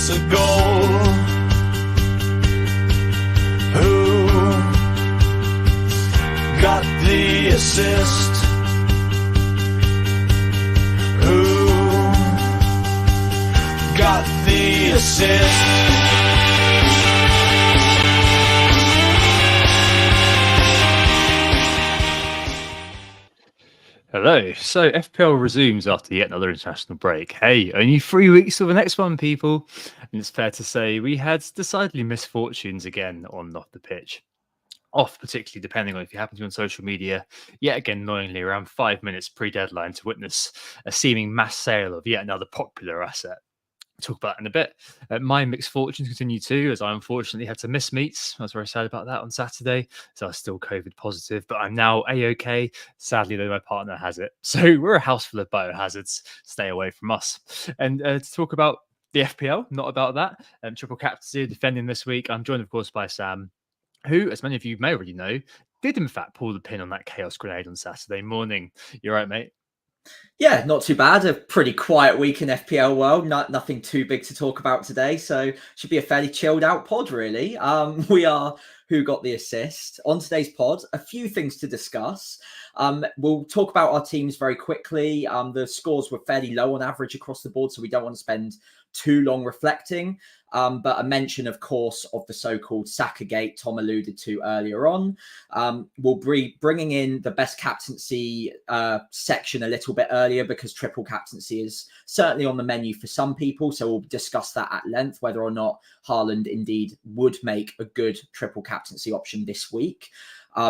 gets a goal? Who got the assist? Who got the assist? Hello. So FPL resumes after yet another international break. Hey, only 3 weeks till the next one, people. And it's fair to say we had decidedly misfortunes again on and off the pitch. Off, particularly depending on if you happen to be on social media, yet again, annoyingly, around 5 minutes pre-deadline to witness a seeming mass sale of yet another popular asset. Talk about it in a bit. My mixed fortunes continue too, as I unfortunately had to miss meets. I was very sad about that on Saturday, so I was still COVID positive, but I'm now A-OK. Sadly, though, my partner has it. So we're a house full of biohazards. Stay away from us. And to talk about the FPL, not about that, triple captaincy defending this week, I'm joined, of course, by Sam, who, as many of you may already know, did in fact pull the pin on that chaos grenade on Saturday morning. You're right, mate? Yeah, not too bad. A pretty quiet week in FPL world. Nothing too big to talk about today. So should be a fairly chilled out pod, really. We are Who Got the Assist. On today's pod, a few things to discuss. We'll talk about our teams very quickly. The scores were fairly low on average across the board, so we don't want to spend too long reflecting. But a mention, of course, of the so-called Saka gate Tom alluded to earlier on. We'll be bringing in the best captaincy section a little bit earlier because triple captaincy is certainly on the menu for some people. So we'll discuss that at length, whether or not Haaland indeed would make a good triple captaincy option this week.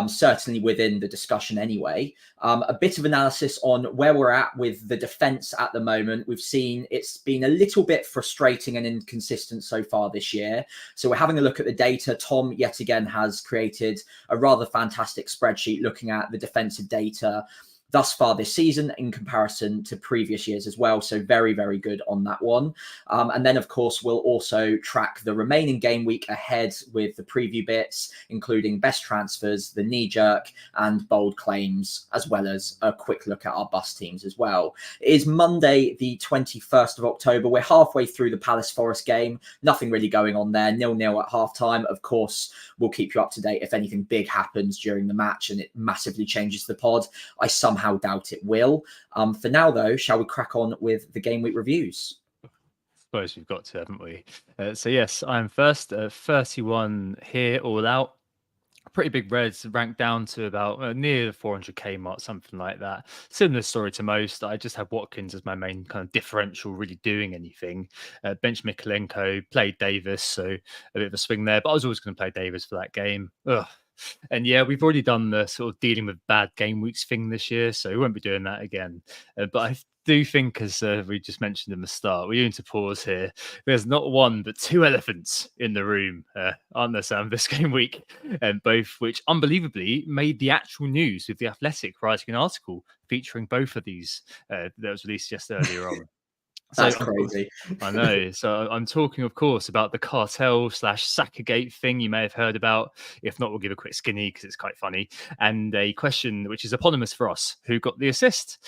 Certainly within the discussion anyway. A bit of analysis on where we're at with the defence at the moment. We've seen it's been a little bit frustrating and inconsistent so far this year. So we're having a look at the data. Tom, yet again, has created a rather fantastic spreadsheet looking at the defensive data thus far this season in comparison to previous years as well. So very, very good on that one. And then, of course, we'll also track the remaining game week ahead with the preview bits, including best transfers, the knee-jerk and bold claims, as well as a quick look at our bust teams as well. It is Monday, the 21st of October. We're halfway through the Palace Forest game. Nothing really going on there. 0-0 at halftime. Of course, we'll keep you up to date if anything big happens during the match and it massively changes the pod. I somehow doubt it will. For now, though, shall we crack on with the game week reviews? I suppose we've got to, haven't we? So yes, I'm first, 31 here, all out. Pretty big reds, ranked down to about near the 400k mark, something like that. Similar story to most. I just have Watkins as my main kind of differential, really doing anything. Bench Mikolenko, played Davis, so a bit of a swing there. But I was always going to play Davis for that game. Ugh. And yeah, we've already done the sort of dealing with bad game weeks thing this year, so we won't be doing that again. But I do think, as we just mentioned in the start, we need to pause here. There's not one, but two elephants in the room, aren't there, Sam, this game week? And both which unbelievably made the actual news with The Athletic writing an article featuring both of these that was released just earlier on. That's crazy. I know. So I'm talking, of course, about the cartel / Sakagate thing you may have heard about. If not, we'll give a quick skinny because it's quite funny. And a question which is eponymous for us: who got the assist?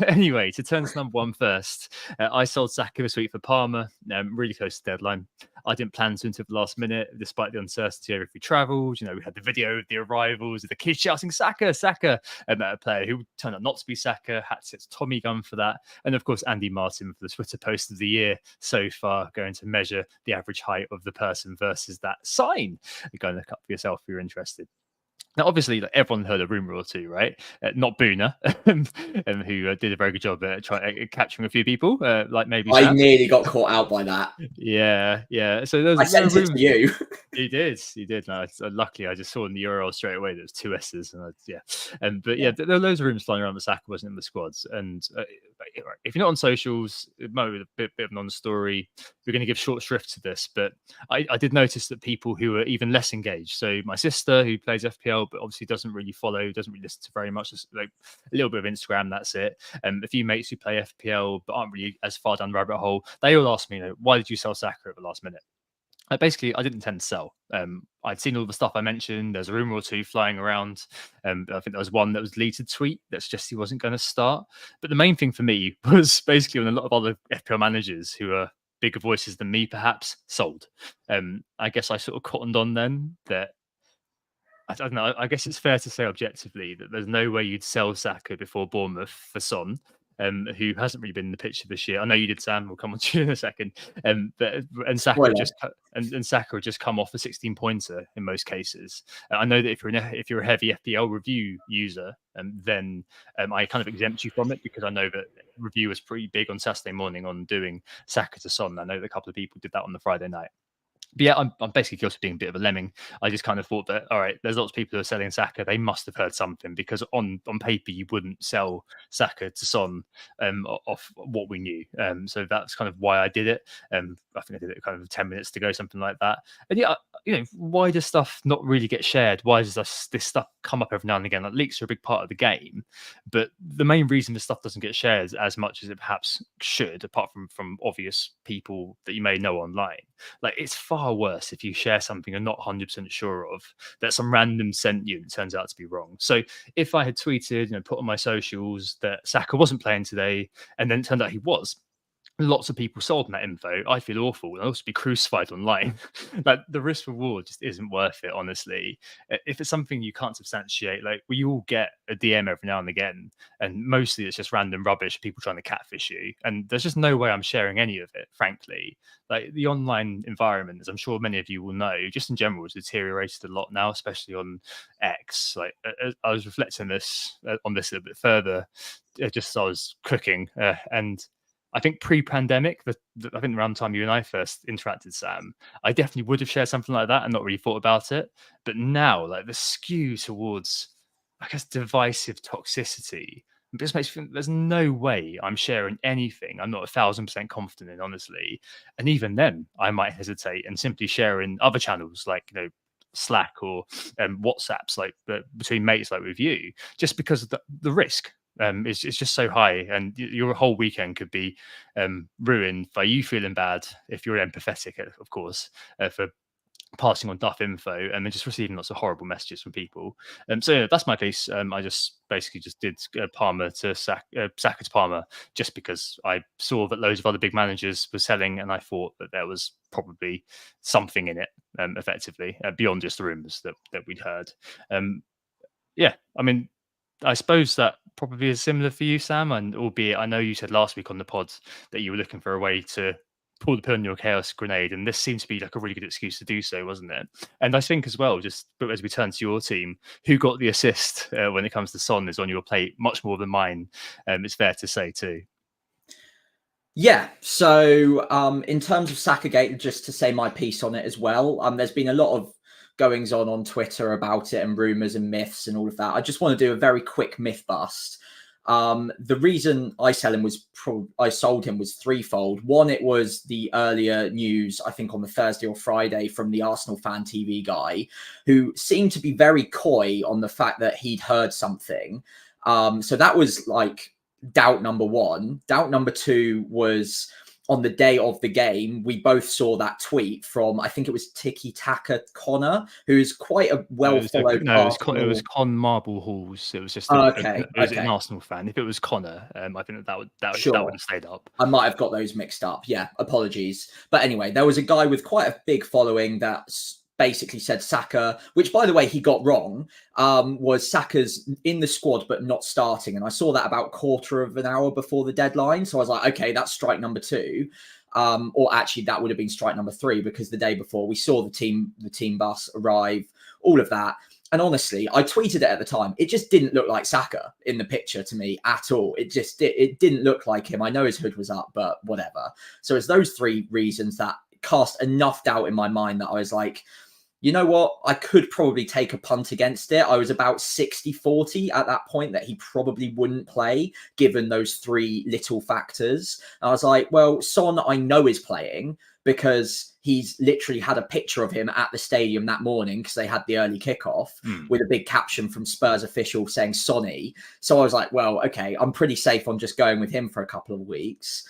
Anyway, to turn to number one first, I sold Saka this week for Parma, really close to deadline. I didn't plan to until the last minute, despite the uncertainty of if we travelled. You know, we had the video of the arrivals of the kids shouting Saka, Saka, at a player who turned out not to be Saka, had to set Tommy gun for that. And of course, Andy Martin for the Twitter post of the year so far, going to measure the average height of the person versus that sign. Go and look up for yourself if you're interested. Now, obviously, like, everyone heard a rumor or two, right? Not Boona, who did a very good job at capturing a few people, like maybe I Sam. nearly got caught out by that. Yeah. So there's I sent it to you. You did. No, luckily, I just saw in the URL straight away there's two S's, and but yeah, there are loads of rumors flying around that Saka wasn't in the squads. And if you're not on socials, it might be a bit of a non-story. We're going to give short shrift to this, but I did notice that people who are even less engaged. So my sister, who plays FPL, but obviously doesn't really follow, doesn't really listen to very much, just like a little bit of Instagram, that's it. A few mates who play FPL but aren't really as far down the rabbit hole, they all ask me, why did you sell Saka at the last minute? Basically, I didn't intend to sell. I'd seen all the stuff I mentioned. There's a rumor or two flying around. I think there was one that was a deleted tweet that suggested he wasn't going to start. But the main thing for me was basically on a lot of other FPL managers who are bigger voices than me, perhaps, sold. I guess I sort of cottoned on then that I don't know. I guess it's fair to say objectively that there's no way you'd sell Saka before Bournemouth for Son, who hasn't really been in the picture this year. I know you did, Sam. We'll come on to you in a second. And Saka Spoiler. and Saka just come off a 16-pointer in most cases. I know that if you're a heavy FPL review user, then I kind of exempt you from it because I know that review was pretty big on Saturday morning on doing Saka to Son. I know that a couple of people did that on the Friday night. But yeah, I'm basically guilty of being a bit of a lemming. I just kind of thought that, all right, there's lots of people who are selling Saka. They must have heard something because on paper, you wouldn't sell Saka to Son off what we knew. So that's kind of why I did it. I think I did it kind of 10 minutes to go, something like that. And yeah, why does stuff not really get shared? Why does this stuff come up every now and again? Like, leaks are a big part of the game. But the main reason this stuff doesn't get shared as much as it perhaps should, apart from obvious people that you may know online, like it's far worse if you share something you're not 100% sure of that some random sent you and it turns out to be wrong. So if I had tweeted, put on my socials that Saka wasn't playing today and then it turned out he was, lots of people sold on that info, I feel awful. I'll also be crucified online. Like the risk reward just isn't worth it, honestly. If it's something you can't substantiate, like we all get a DM every now and again, and mostly it's just random rubbish, people trying to catfish you. And there's just no way I'm sharing any of it, frankly. Like the online environment, as I'm sure many of you will know, just in general, has deteriorated a lot now, especially on X. Like I was reflecting on this a little bit further, just as I was cooking, and I think pre-pandemic, I think around the time you and I first interacted, Sam, I definitely would have shared something like that and not really thought about it. But now, like the skew towards, I guess, divisive toxicity, it just makes me think there's no way I'm sharing anything I'm not 1,000% confident in, honestly. And even then, I might hesitate and simply share in other channels like, Slack or WhatsApps, like between mates, like with you, just because of the risk. It's just so high, and your whole weekend could be ruined by you feeling bad if you're empathetic, of course, for passing on duff info and then just receiving lots of horrible messages from people. So yeah, that's my piece. I just basically just did Palmer to Saka to Palmer just because I saw that loads of other big managers were selling, and I thought that there was probably something in it, effectively, beyond just the rumours that we'd heard. Yeah, I mean, I suppose that probably is similar for you, Sam, and albeit I know you said last week on the pod that you were looking for a way to pull the pin on your chaos grenade, and this seems to be like a really good excuse to do so, wasn't it? And I think as well, just as we turn to your team, who got the assist when it comes to Son is on your plate much more than mine. It's fair to say too. Yeah, so in terms of Sakagate, just to say my piece on it as well, there's been a lot of goings on Twitter about it and rumors and myths and all of that. I just want to do a very quick myth bust. The reason I sold him was threefold. One, it was the earlier news, I think on the Thursday or Friday, from the Arsenal Fan TV guy, who seemed to be very coy on the fact that he'd heard something. So that was like doubt number one. Doubt number two was on the day of the game, we both saw that tweet from, I think it was Tiki Taka Connor, who's quite a well-followed. It was Con Marble Halls. It was just an Arsenal fan. If it was Connor, I think that would have stayed up. I might have got those mixed up. Yeah, apologies. But anyway, there was a guy with quite a big following that basically said Saka, which by the way he got wrong, was Saka's in the squad but not starting, and I saw that about quarter of an hour before the deadline, so I was like, okay, that's strike number two, or actually that would have been strike number three, because the day before we saw the team bus arrive, all of that. And honestly, I tweeted it at the time, it just didn't look like Saka in the picture to me at all. It didn't look like him. I know his hood was up, but whatever. So it's those three reasons that cast enough doubt in my mind that I was like, you know what? I could probably take a punt against it. I was about 60-40 at that point that he probably wouldn't play, given those three little factors. And I was like, well, Son, I know is playing because he's literally had a picture of him at the stadium that morning because they had the early kickoff with a big caption from Spurs official saying Sonny. So I was like, well, okay, I'm pretty safe on just going with him for a couple of weeks,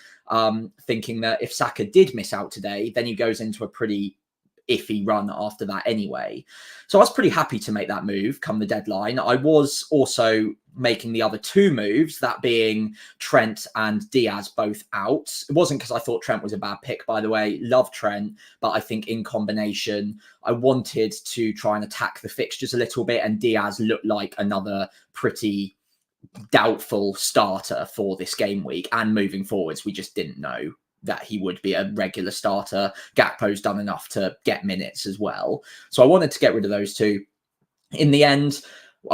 thinking that if Saka did miss out today, then he goes into a pretty iffy run after that anyway. So I was pretty happy to make that move come the deadline. I was also making the other two moves, that being Trent and Diaz both out. It wasn't because I thought Trent was a bad pick, by the way. Love Trent, but I think in combination, I wanted to try and attack the fixtures a little bit, and Diaz looked like another pretty doubtful starter for this game week and moving forwards. We just didn't know that he would be a regular starter. Gakpo's done enough to get minutes as well. So I wanted to get rid of those two. In the end,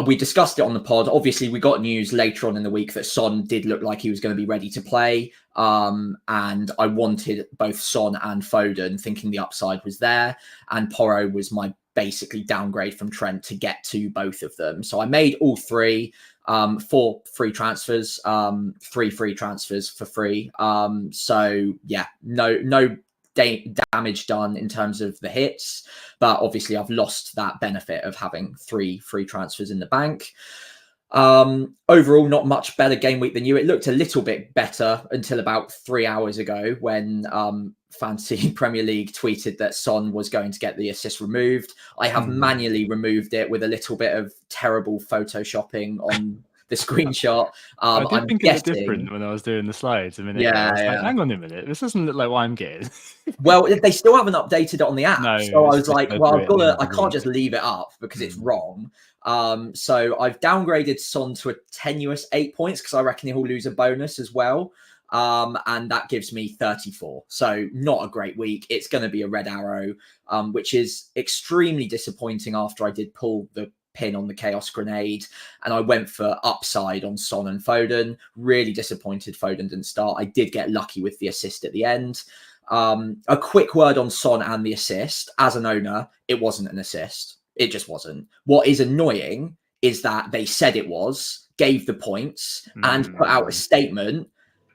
we discussed it on the pod. Obviously, we got news later on in the week that Son did look like he was going to be ready to play. And I wanted both Son and Foden, thinking the upside was there. And Porro was my basically downgrade from Trent to get to both of them. So I made all three, 4 free transfers, 3 free transfers for free. So yeah, no damage done in terms of the hits, but obviously I've lost that benefit of having 3 free transfers in the bank. Overall, not much better game week than you. It looked a little bit better until about 3 hours ago when Fantasy Premier League tweeted that Son was going to get the assist removed. I have manually removed it with a little bit of terrible photoshopping on the screenshot. I did I'm think it was different when I was doing the slides a minute ago. I was like, hang on a minute, this doesn't look like what I'm getting. Well, they still haven't updated it on the app. No, so I was like, well, I can't week. just leave it up because it's wrong. So I've downgraded Son to a tenuous 8 points because I reckon he'll lose a bonus as well. And that gives me 34. So not a great week. It's going to be a red arrow, which is extremely disappointing after I did pull the pin on the Chaos Grenade and I went for upside on Son and Foden. Really disappointed Foden didn't start. I did get lucky with the assist at the end. A quick word on Son and the assist. As an owner, it wasn't an assist. It just wasn't. What is annoying is that they said it was, gave the points and put out a statement.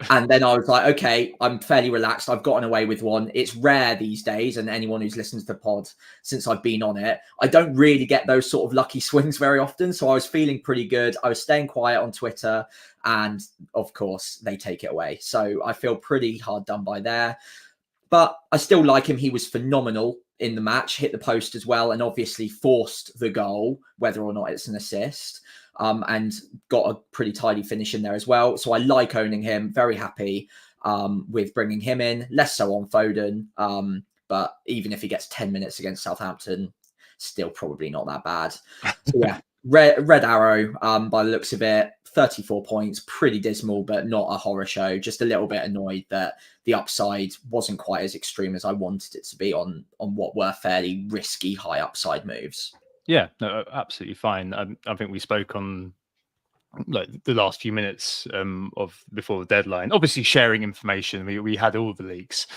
And then I was like, okay, I'm fairly relaxed. I've gotten away with one. It's rare these days. And anyone who's listened to the pod since I've been on it, I don't really get those sort of lucky swings very often. So I was feeling pretty good. I was staying quiet on Twitter. And of course, they take it away. So I feel pretty hard done by there. But I still like him. He was phenomenal in the match, hit the post as well, and obviously forced the goal, whether or not it's an assist. And got a pretty tidy finish in there as well. So I like owning him. Very happy with bringing him in. Less so on Foden. But even if he gets 10 minutes against Southampton, still probably not that bad. So yeah, red arrow by the looks of it. 34 points, pretty dismal, but not a horror show. Just a little bit annoyed that the upside wasn't quite as extreme as I wanted it to be on what were fairly risky high upside moves. Yeah, no, absolutely fine. I think we spoke on like the last few minutes of before the deadline. Obviously, sharing information. We had all the leaks.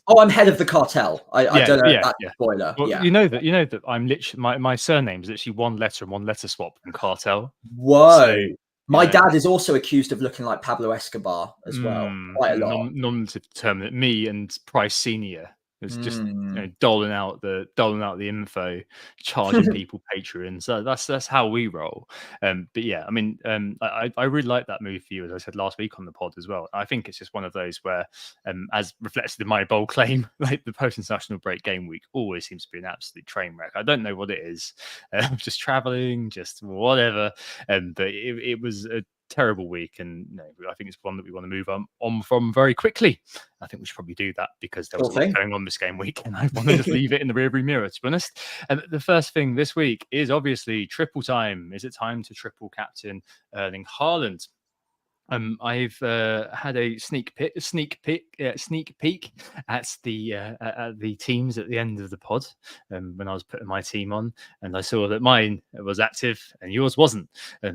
I'm head of the cartel. I don't know if that's a spoiler. Well, you know that I'm literally my surname is literally one letter and one letter swap from cartel. Whoa. So, my dad is also accused of looking like Pablo Escobar as well. Quite a lot. Nominative term that me and Price Senior was just doling out the info, charging people Patreon. So that's how we roll. But yeah, I mean, I really like that move for you, as I said last week on the pod as well. I think it's just one of those where, as reflected in my bold claim, like the post-international break game week always seems to be an absolute train wreck. I don't know what it is, just traveling, just whatever. But it was a terrible week, and I think it's one that we want to move on from very quickly. I think we should probably do that because there was a lot going on this game week, and I want to just leave it in the rearview mirror, to be honest. And the first thing this week is obviously triple time. Is it time to triple captain Erling Haaland? I've had a sneak peek at the teams at the end of the pod when I was putting my team on, and I saw that mine was active and yours wasn't.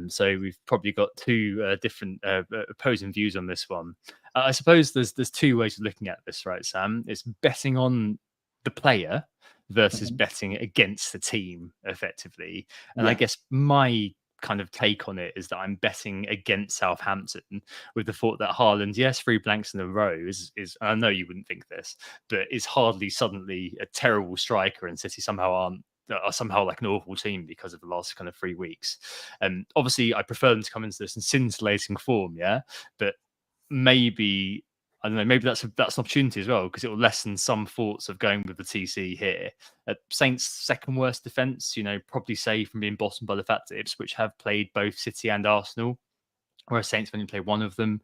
So we've probably got two different opposing views on this one. I suppose there's two ways of looking at this, right, Sam? It's betting on the player versus betting against the team, effectively. And I guess my kind of take on it is that I'm betting against Southampton with the thought that Haaland, yes, 3 blanks in a row is I know you wouldn't think this, but is hardly suddenly a terrible striker, and City somehow are somehow like an awful team because of the last kind of 3 weeks. And obviously I prefer them to come into this in scintillating form, but maybe I don't know, maybe that's an opportunity as well, because it will lessen some thoughts of going with the TC here. Saints' second worst defence, probably saved from being bottomed by the fact that Ipswich have played both City and Arsenal, whereas Saints have only played one of them.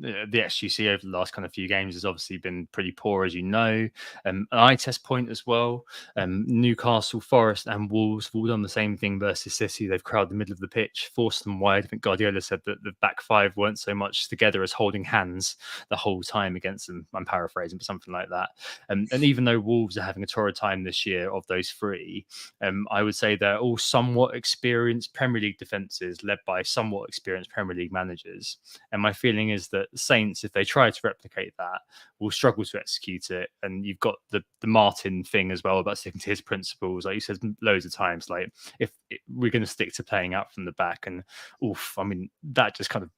The XGC over the last kind of few games has obviously been pretty poor, as you know. An eye test point as well. Newcastle, Forest and Wolves have all done the same thing versus City. They've crowded the middle of the pitch, forced them wide. I think Guardiola said that the back five weren't so much together as holding hands the whole time against them. I'm paraphrasing, but something like that. And even though Wolves are having a torrid time this year, of those three, I would say they're all somewhat experienced Premier League defences led by somewhat experienced Premier League managers. And my feeling is that Saints, if they try to replicate that, will struggle to execute it. And you've got the Martin thing as well about sticking to his principles. Like you said loads of times, like if we're going to stick to playing out from the back, and that just kind of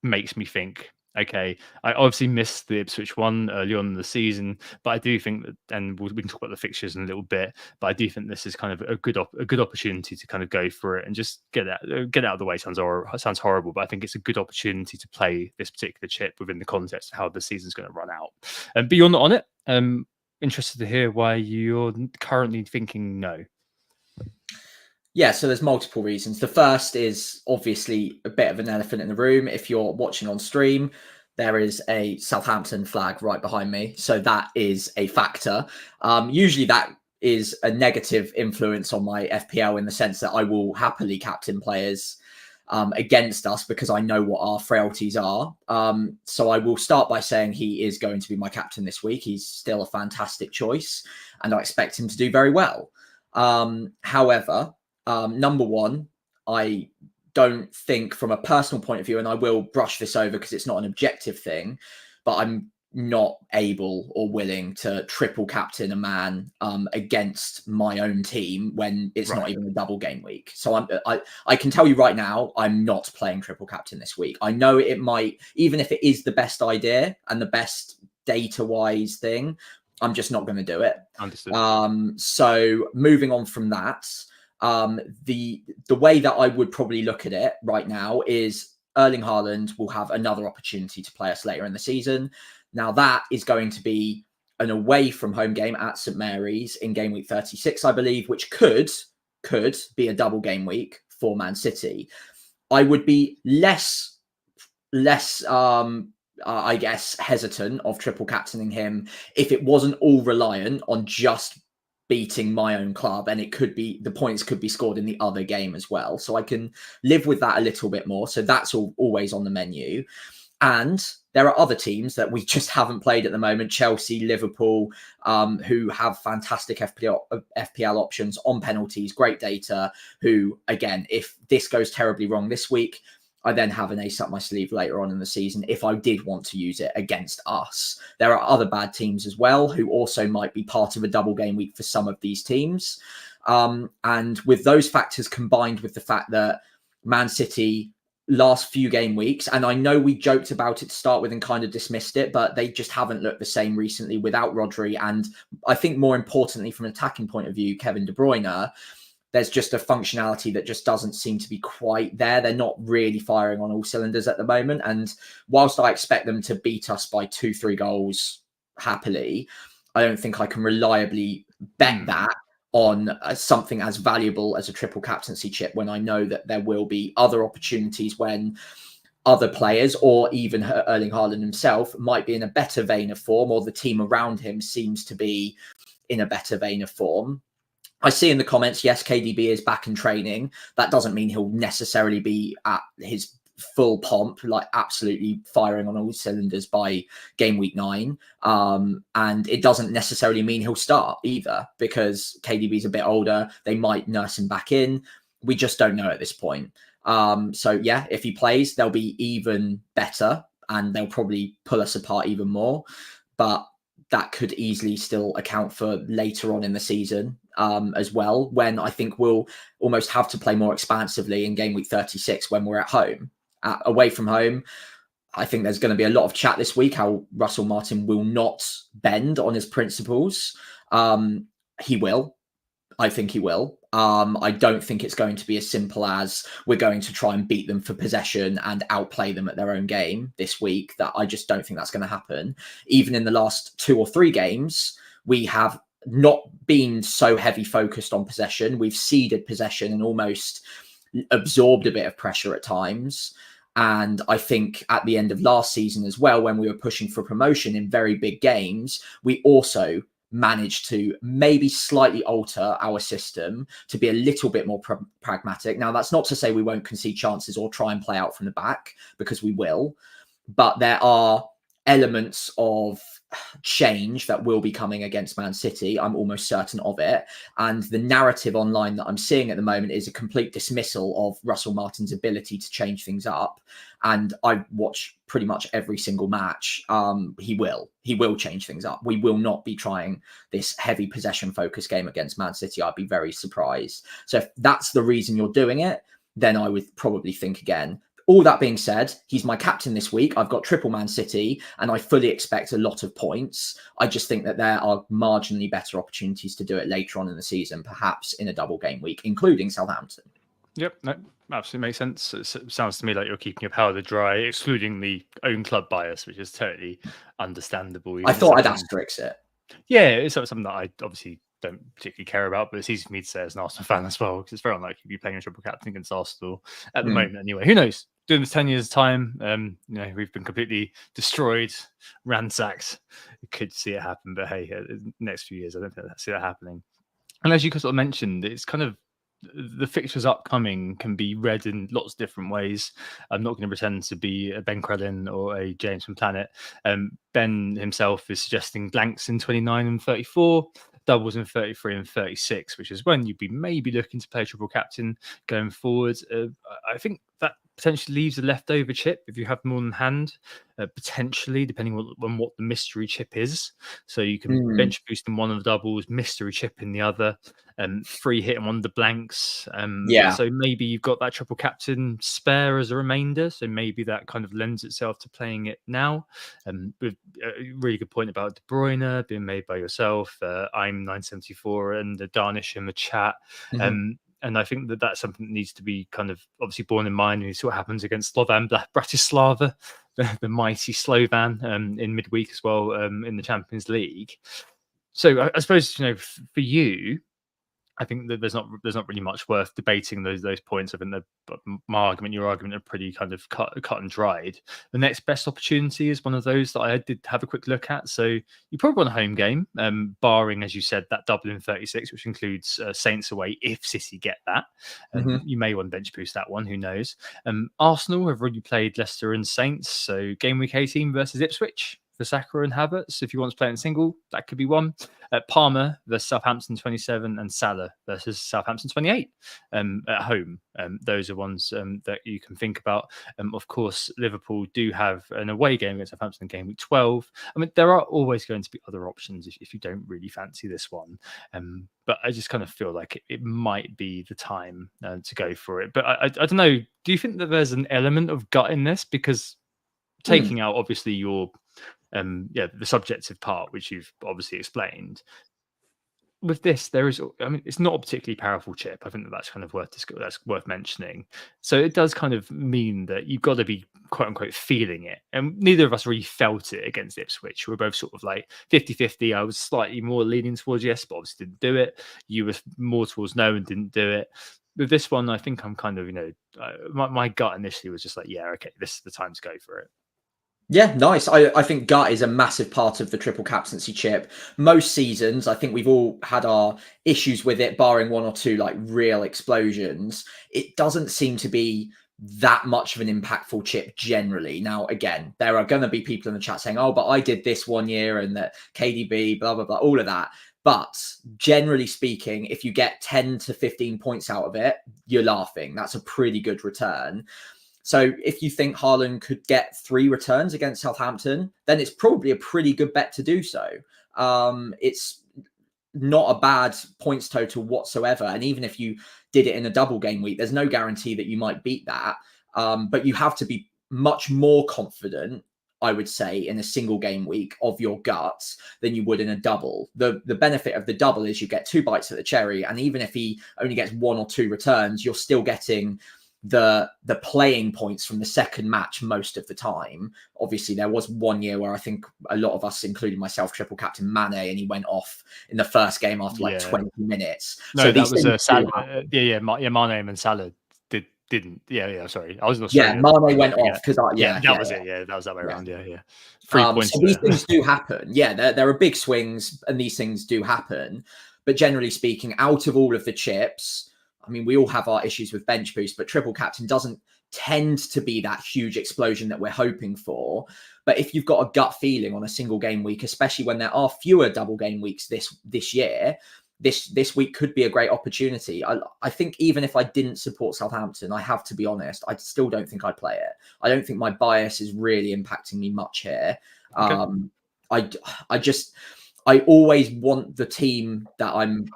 makes me think, okay, I obviously missed the Ipswich one early on in the season, but I do think that, and we can talk about the fixtures in a little bit, but I do think this is kind of a good opportunity to kind of go for it and just get out of the way. Sounds horrible, but I think it's a good opportunity to play this particular chip within the context of how the season's going to run out. But you're not on it. Interested to hear why you're currently thinking no. Yeah, so there's multiple reasons. The first is obviously a bit of an elephant in the room. If you're watching on stream, there is a Southampton flag right behind me. So that is a factor. Usually that is a negative influence on my FPL in the sense that I will happily captain players against us because I know what our frailties are. So I will start by saying he is going to be my captain this week. He's still a fantastic choice and I expect him to do very well. However, number one, I don't think from a personal point of view, and I will brush this over because it's not an objective thing, but I'm not able or willing to triple captain a man against my own team when it's not even a double game week. So I can tell you right now, I'm not playing triple captain this week. I know it might, even if it is the best idea and the best data-wise thing, I'm just not going to do it. Understood. So moving on from that, the way that I would probably look at it right now is Erling Haaland will have another opportunity to play us later in the season. Now that is going to be an away from home game at St Mary's in game week 36, I believe, which could be a double game week for Man City. I would be less I guess hesitant of triple captaining him if it wasn't all reliant on just beating my own club, and it could be the points could be scored in the other game as well. So I can live with that a little bit more. So that's always on the menu. And there are other teams that we just haven't played at the moment, Chelsea, Liverpool, who have fantastic FPL options on penalties, great data, who, again, if this goes terribly wrong this week, I then have an ace up my sleeve later on in the season if I did want to use it against us. There are other bad teams as well who also might be part of a double game week for some of these teams. And with those factors combined with the fact that Man City last few game weeks, and I know we joked about it to start with and kind of dismissed it, but they just haven't looked the same recently without Rodri. And I think more importantly, from an attacking point of view, Kevin De Bruyne, there's just a functionality that just doesn't seem to be quite there. They're not really firing on all cylinders at the moment. And whilst I expect them to beat us by 2-3 goals happily, I don't think I can reliably bet that on something as valuable as a triple captaincy chip when I know that there will be other opportunities when other players or even Erling Haaland himself might be in a better vein of form, or the team around him seems to be in a better vein of form. I see in the comments, yes, KDB is back in training. That doesn't mean he'll necessarily be at his full pomp, like absolutely firing on all cylinders by game week 9. And it doesn't necessarily mean he'll start either, because KDB's a bit older. They might nurse him back in. We just don't know at this point. So yeah, if he plays, they'll be even better and they'll probably pull us apart even more. But that could easily still account for later on in the season as well, when I think we'll almost have to play more expansively in game week 36 when we're at home. Away from home, I think there's going to be a lot of chat this week how Russell Martin will not bend on his principles. He will. I think he will. I don't think it's going to be as simple as we're going to try and beat them for possession and outplay them at their own game this week. That I just don't think that's going to happen. Even in the last 2 or 3 games, we have not been so heavy focused on possession. We've ceded possession and almost absorbed a bit of pressure at times. And I think at the end of last season as well, when we were pushing for promotion in very big games, we also managed to maybe slightly alter our system to be a little bit more pragmatic. Now, that's not to say we won't concede chances or try and play out from the back, because we will. But there are elements of change that will be coming against Man City. I'm almost certain of it. And the narrative online that I'm seeing at the moment is a complete dismissal of Russell Martin's ability to change things up. And I watch pretty much every single match. He will change things up. We will not be trying this heavy possession focused game against Man City. I'd be very surprised. So if that's the reason you're doing it, then I would probably think again. All that being said, he's my captain this week. I've got triple Man City, and I fully expect a lot of points. I just think that there are marginally better opportunities to do it later on in the season, perhaps in a double game week, including Southampton. Yep, no, absolutely makes sense. It sounds to me like you're keeping your powder dry, excluding the own club bias, which is totally understandable. I thought I'd asterisk it. Yeah, it's something that I obviously don't particularly care about, but it's easy for me to say as an Arsenal fan as well, because it's very unlikely to be playing a triple captain against Arsenal at the moment anyway. Who knows? Doing this 10 years' time, we've been completely destroyed, ransacked. You could see it happen, but hey, next few years, I don't think I see that happening. And as you sort of mentioned, it's kind of the fixtures upcoming can be read in lots of different ways. I'm not going to pretend to be a Ben Crellin or a James from Planet. Ben himself is suggesting blanks in 29 and 34, doubles in 33 and 36, which is when you'd be maybe looking to play triple captain going forward. I think that potentially leaves a leftover chip if you have more than hand, potentially, depending on what the mystery chip is. So you can bench boost in one of the doubles, mystery chip in the other, free hit in one of the blanks. So maybe you've got that triple captain spare as a remainder. So maybe that kind of lends itself to playing it now. With a really good point about De Bruyne being made by yourself. I'm 974 and the Darnish in the chat. And I think that that's something that needs to be kind of obviously borne in mind when you see what happens against Slovan Bratislava, the mighty Slovan, in midweek as well, in the Champions League. So I suppose, for you, I think that there's not really much worth debating those points. I think that my argument, your argument are pretty kind of cut and dried. The next best opportunity is one of those that I did have a quick look at. So you probably want a home game, barring, as you said, that double in 36, which includes Saints away if City get that. You may want to bench boost that one, who knows. Arsenal have already played Leicester and Saints, so game week 18 versus Ipswich for Saka and Havertz. If you want to play in single, that could be one. Palmer versus Southampton 27 and Salah versus Southampton 28 at home. Those are ones that you can think about. Of course, Liverpool do have an away game against Southampton in game week 12. I mean, there are always going to be other options if you don't really fancy this one. But I just kind of feel like it might be the time to go for it. But I don't know. Do you think that there's an element of gut in this? Because taking out, obviously, your the subjective part, which you've obviously explained. With this, it's not a particularly powerful chip. I think that's kind of worth mentioning. So it does kind of mean that you've got to be quote unquote feeling it. And neither of us really felt it against Ipswich. We're both sort of like 50-50. I was slightly more leaning towards yes, but obviously didn't do it. You were more towards no and didn't do it. With this one, I think I'm kind of, my gut initially was just like, yeah, okay, this is the time to go for it. Yeah, nice. I think gut is a massive part of the triple captaincy chip. Most seasons, I think we've all had our issues with it, barring one or two like real explosions. It doesn't seem to be that much of an impactful chip generally. Now, again, there are going to be people in the chat saying, oh, but I did this one year and that KDB, blah, blah, blah, all of that. But generally speaking, if you get 10 to 15 points out of it, you're laughing. That's a pretty good return. So if you think Haaland could get 3 returns against Southampton, then it's probably a pretty good bet to do so. It's not a bad points total whatsoever. And even if you did it in a double game week, there's no guarantee that you might beat that. But you have to be much more confident I would say, in a single game week of your guts than you would in a double. The benefit of the double is you get 2 bites at the cherry, and even if he only gets 1 or 2 returns, you're still getting the playing points from the second match most of the time. Obviously, there was one year where I think a lot of us, including myself, triple captain Mane, and he went off in the first game after like 20 minutes. No, so that was Salah. Mane and Salah didn't. Sorry, I was in Australia. Mane went off because that was it. Yeah, that was that way around. Yeah. 3 points. So these things do happen. Yeah, there are big swings, and these things do happen. But generally speaking, out of all of the chips, I mean, we all have our issues with bench boost, but triple captain doesn't tend to be that huge explosion that we're hoping for. But if you've got a gut feeling on a single game week, especially when there are fewer double game weeks this year, this week could be a great opportunity. I think even if I didn't support Southampton, I have to be honest, I still don't think I'd play it. I don't think my bias is really impacting me much here. Okay. I always want the team that I'm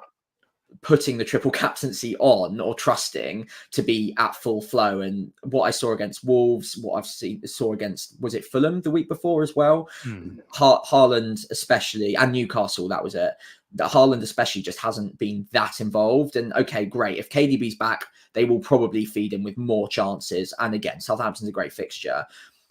putting the triple captaincy on or trusting to be at full flow. And what I saw against Wolves, what saw against, was it Fulham the week before as well? Haaland especially, and Newcastle, that was it. Haaland especially just hasn't been that involved. And okay, great. If KDB's back, they will probably feed him with more chances. And again, Southampton's a great fixture.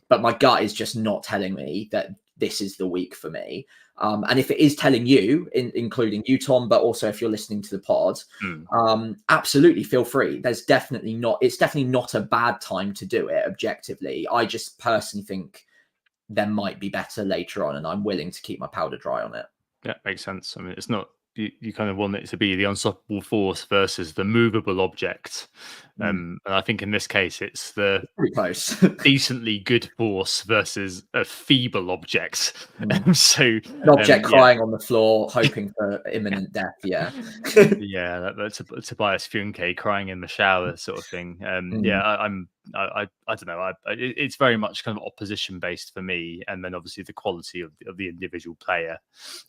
But my gut is just not telling me that this is the week for me. And if it is telling you, including you, Tom, but also if you're listening to the pod, absolutely feel free. It's definitely not a bad time to do it objectively. I just personally think there might be better later on, and I'm willing to keep my powder dry on it. Yeah, makes sense. I mean, it's not, you kind of want it to be the unstoppable force versus the movable object. And I think in this case, it's the pretty close decently good force versus a feeble object. So an object crying on the floor, hoping for imminent death. Yeah. That's Tobias Funke crying in the shower sort of thing. I don't know. It's very much kind of opposition based for me, and then obviously the quality of the individual player.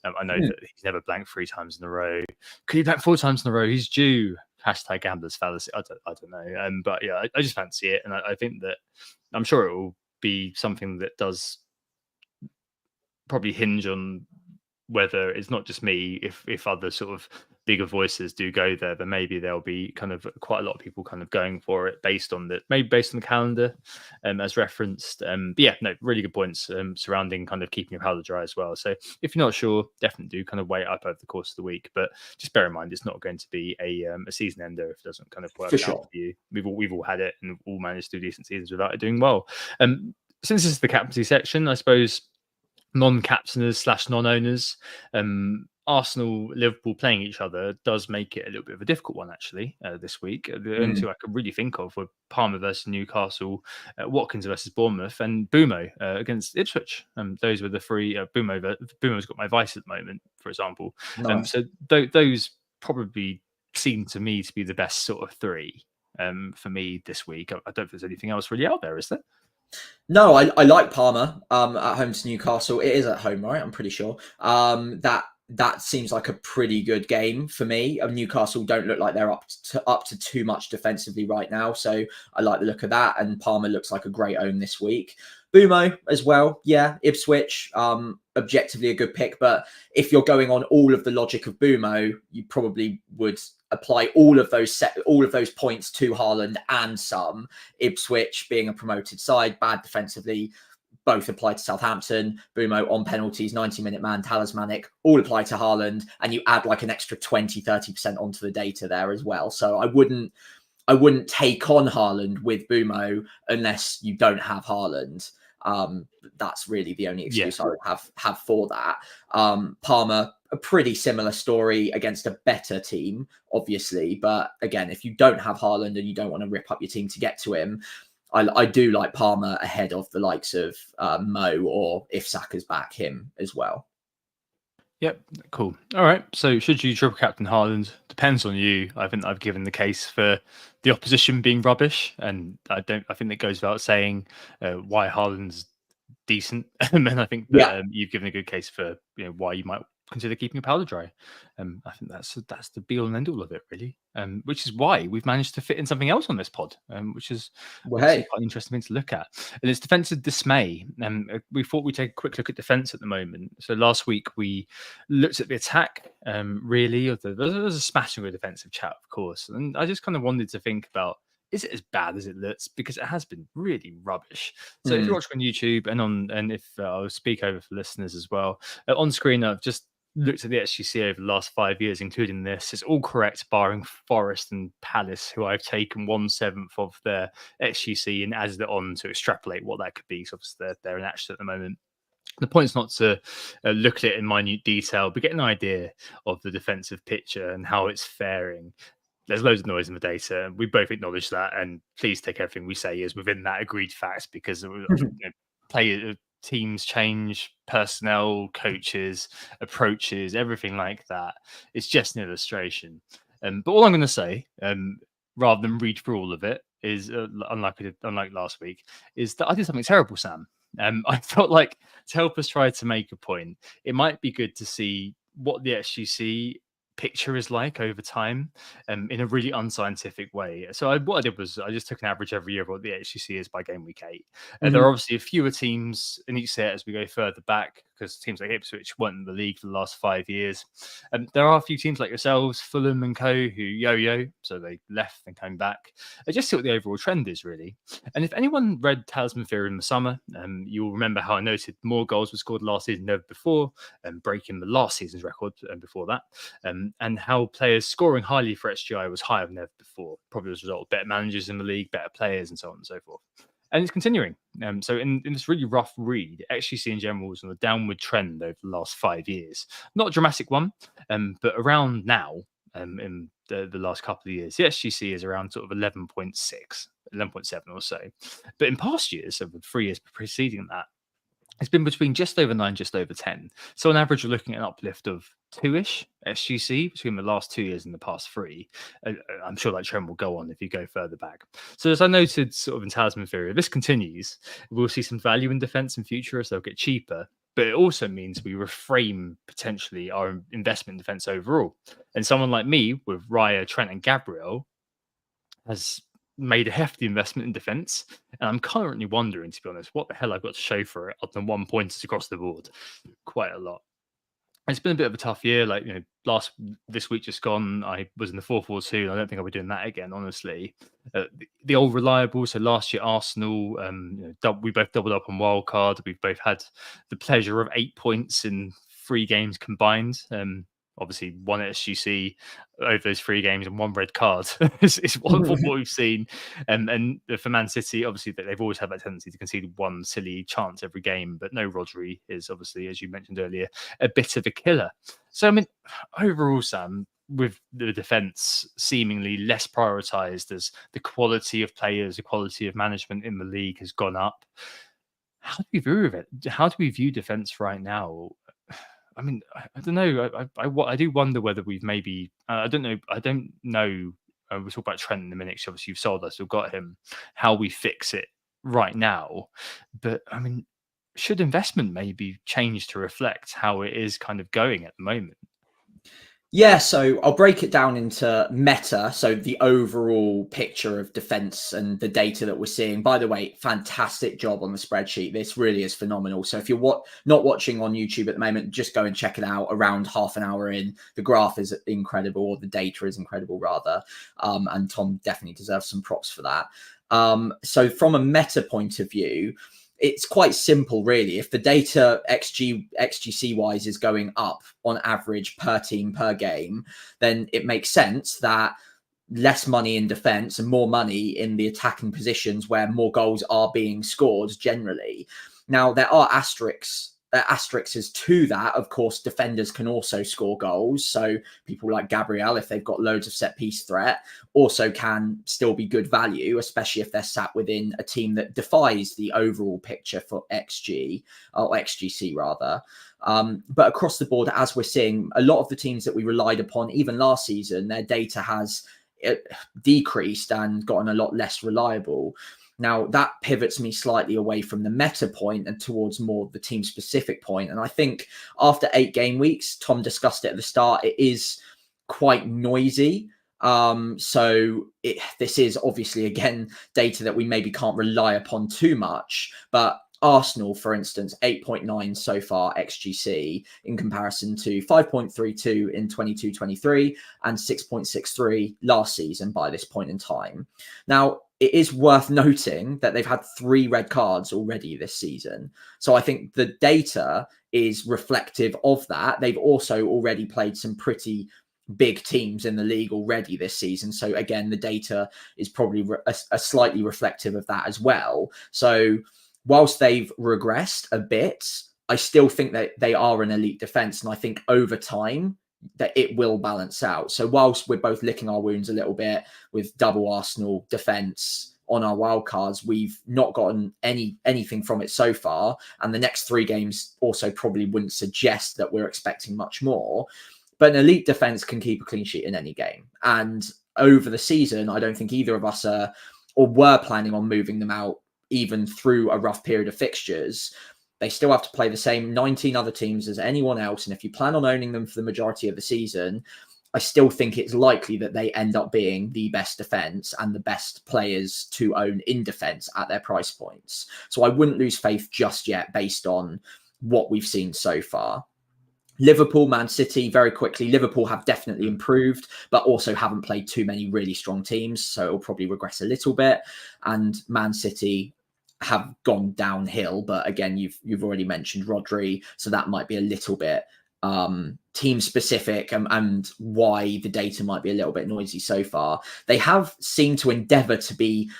I know that he's never blanked 3 times in a row. Could he blank 4 times in a row? He's due. Hashtag gamblers fallacy. I don't know. But yeah, I just fancy it, and I think that I'm sure it will be something that does probably hinge on whether it's not just me. If other sort of bigger voices do go there, then maybe there'll be kind of quite a lot of people kind of going for it based on the calendar, as referenced. But yeah, no, really good points surrounding kind of keeping your powder dry as well. So if you're not sure, definitely do kind of weigh it up over the course of the week. But just bear in mind, it's not going to be a season ender if it doesn't kind of work out for you. We've all had it and all managed to do decent seasons without it doing well. Since this is the captaincy section, I suppose non-captainers / non-owners, Arsenal, Liverpool playing each other does make it a little bit of a difficult one actually this week. The only 2 I could really think of were Palmer versus Newcastle, Watkins versus Bournemouth, and Bumo against Ipswich. Those were the 3. Bumo's got my vice at the moment, for example. Nice. So those probably seem to me to be the best sort of 3 for me this week. I don't think there's anything else really out there, is there? No, I like Palmer at home to Newcastle. It is at home, right? I'm pretty sure. That seems like a pretty good game for me. Newcastle don't look like they're up to too much defensively right now, so I like the look of that. And Palmer looks like a great own this week. Bumo as well, yeah. Ipswich, objectively a good pick, but if you're going on all of the logic of Bumo, you probably would apply all of those points to Haaland and some. Ipswich being a promoted side, bad defensively, both apply to Southampton. Bumo on penalties, 90-minute man, talismanic, all apply to Haaland, and you add like an extra 20-30% onto the data there as well. So I wouldn't take on Haaland with Bumo unless you don't have Haaland. That's really the only excuse I would have for that. Palmer, a pretty similar story against a better team, obviously. But again, if you don't have Haaland and you don't want to rip up your team to get to him, I do like Palmer ahead of the likes of Mo, or if Saka's back, him as well. Yep, cool. All right. So should you triple captain Haaland? Depends on you. I think I've given the case for the opposition being rubbish, and I think that goes without saying why Haaland's decent. And I think that you've given a good case for why you might consider keeping your powder dry. I think that's the be all and end all of it, really. Which is why we've managed to fit in something else on this pod, which is Well, obviously hey. quite an interesting thing to look at. And it's defensive dismay. We thought we'd take a quick look at defense at the moment. So last week we looked at the attack, really. There was a smashing of defensive chat, of course, and I just kind of wanted to think about, is it as bad as it looks? Because it has been really rubbish. So if you're watching on YouTube and if I'll speak over for listeners as well, on screen I've just looked at the XGC over the last 5 years, including this. It's all correct, barring Forest and Palace, who I've taken 1/7 of their XGC and added it on to extrapolate what that could be. So obviously they're in action at the moment. The point's not to look at it in minute detail, but get an idea of the defensive picture and how it's faring. There's loads of noise in the data, and we both acknowledge that. And please take everything we say as within that agreed facts, because teams change, personnel, coaches, approaches, everything like that. It's just an illustration. But all I'm going to say, rather than read through all of it, is unlike last week, is that I did something terrible, Sam. I felt like, to help us try to make a point, it might be good to see what the XGC picture is like over time, in a really unscientific way. So what I did was I just took an average every year of what the HCC is by game week 8. There are obviously fewer teams in each set as we go further back, because teams like Ipswich weren't in the league for the last 5 years. There are a few teams like yourselves, Fulham and co, who yo-yo, so they left and came back. Just see what the overall trend is, really. And if anyone read Talisman Theory in the summer, you'll remember how I noted more goals were scored last season than ever before, breaking the last season's record before that. And how players scoring highly for XGI was higher than ever before, probably as a result of better managers in the league, better players, and so on and so forth. And it's continuing. So in this really rough read, XGC in general was on a downward trend over the last 5 years. Not a dramatic one, but around now, in the last couple of years, the XGC is around sort of 11.6, 11.7 or so. But in past years, so the 3 years preceding that, it's been between just over 9, just over 10. So on average, we're looking at an uplift of 2-ish SGC between the last 2 years and the past 3. I'm sure that trend will go on if you go further back. So as I noted sort of in Talisman Theory, if this continues, we'll see some value in defence in future as they'll get cheaper. But it also means we reframe potentially our investment in defence overall. And someone like me with Raya, Trent and Gabriel has made a hefty investment in defence, and I'm currently wondering, to be honest, what the hell I've got to show for it other than 1 point across the board. Quite a lot. It's been a bit of a tough year. Like, this week just gone, I was in the 4-4-2, and I don't think I'll be doing that again, honestly. The old reliable. So last year, Arsenal, we both doubled up on wildcard. We've both had the pleasure of 8 points in 3 games combined. Obviously, 1 SGC over those 3 games and 1 red card is what we've seen. And for Man City, obviously, they've always had that tendency to concede 1 silly chance every game. But no Rodri is obviously, as you mentioned earlier, a bit of a killer. So, I mean, overall, Sam, with the defence seemingly less prioritised as the quality of players, the quality of management in the league has gone up, how do we view it? How do we view defence right now? I mean, I don't know. I do wonder whether we've maybe. I don't know. We'll talk about Trent in a minute. Obviously, you've sold us. We've got him. How we fix it right now, but I mean, should investment maybe change to reflect how it is kind of going at the moment? Yeah, so I'll break it down into meta, so the overall picture of defense and the data that we're seeing. By the way, fantastic job on the spreadsheet. This really is phenomenal. So if you're not watching on YouTube at the moment, just go and check it out. Around half an hour in, the graph is incredible, or the data is incredible rather. And Tom definitely deserves some props for that. So from a meta point of view, it's quite simple, really. If the data XGC wise is going up on average per team per game, then it makes sense that less money in defense and more money in the attacking positions where more goals are being scored generally. Now, there are asterisks to that. Of course, defenders can also score goals. So people like Gabriel, if they've got loads of set piece threat, also can still be good value, especially if they're sat within a team that defies the overall picture for XG or XGC rather. But across the board, as we're seeing, a lot of the teams that we relied upon, even last season, their data has decreased and gotten a lot less reliable. Now, that pivots me slightly away from the meta point and towards more the team specific point. And I think after 8 game weeks, Tom discussed it at the start, it is quite noisy. This is obviously, again, data that we maybe can't rely upon too much. But Arsenal, for instance, 8.9 so far XGC in comparison to 5.32 in 22-23 and 6.63 last season by this point in time. Now, it is worth noting that they've had 3 red cards already this season. So I think the data is reflective of that. They've also already played some pretty big teams in the league already this season. So again, the data is probably a slightly reflective of that as well. So whilst they've regressed a bit, I still think that they are an elite defense. And I think over time that it will balance out. So whilst we're both licking our wounds a little bit with double Arsenal defense on our wildcards, we've not gotten anything from it so far. And the next 3 games also probably wouldn't suggest that we're expecting much more. But an elite defense can keep a clean sheet in any game. And over the season, I don't think either of us are or were planning on moving them out even through a rough period of fixtures. They still have to play the same 19 other teams as anyone else. And if you plan on owning them for the majority of the season, I still think it's likely that they end up being the best defense and the best players to own in defense at their price points. So I wouldn't lose faith just yet based on what we've seen so far. Liverpool, Man City, very quickly. Liverpool have definitely improved, but also haven't played too many really strong teams. So it'll probably regress a little bit. And Man City have gone downhill. But again, you've already mentioned Rodri. So that might be a little bit team specific and why the data might be a little bit noisy so far. They have seemed to endeavour to be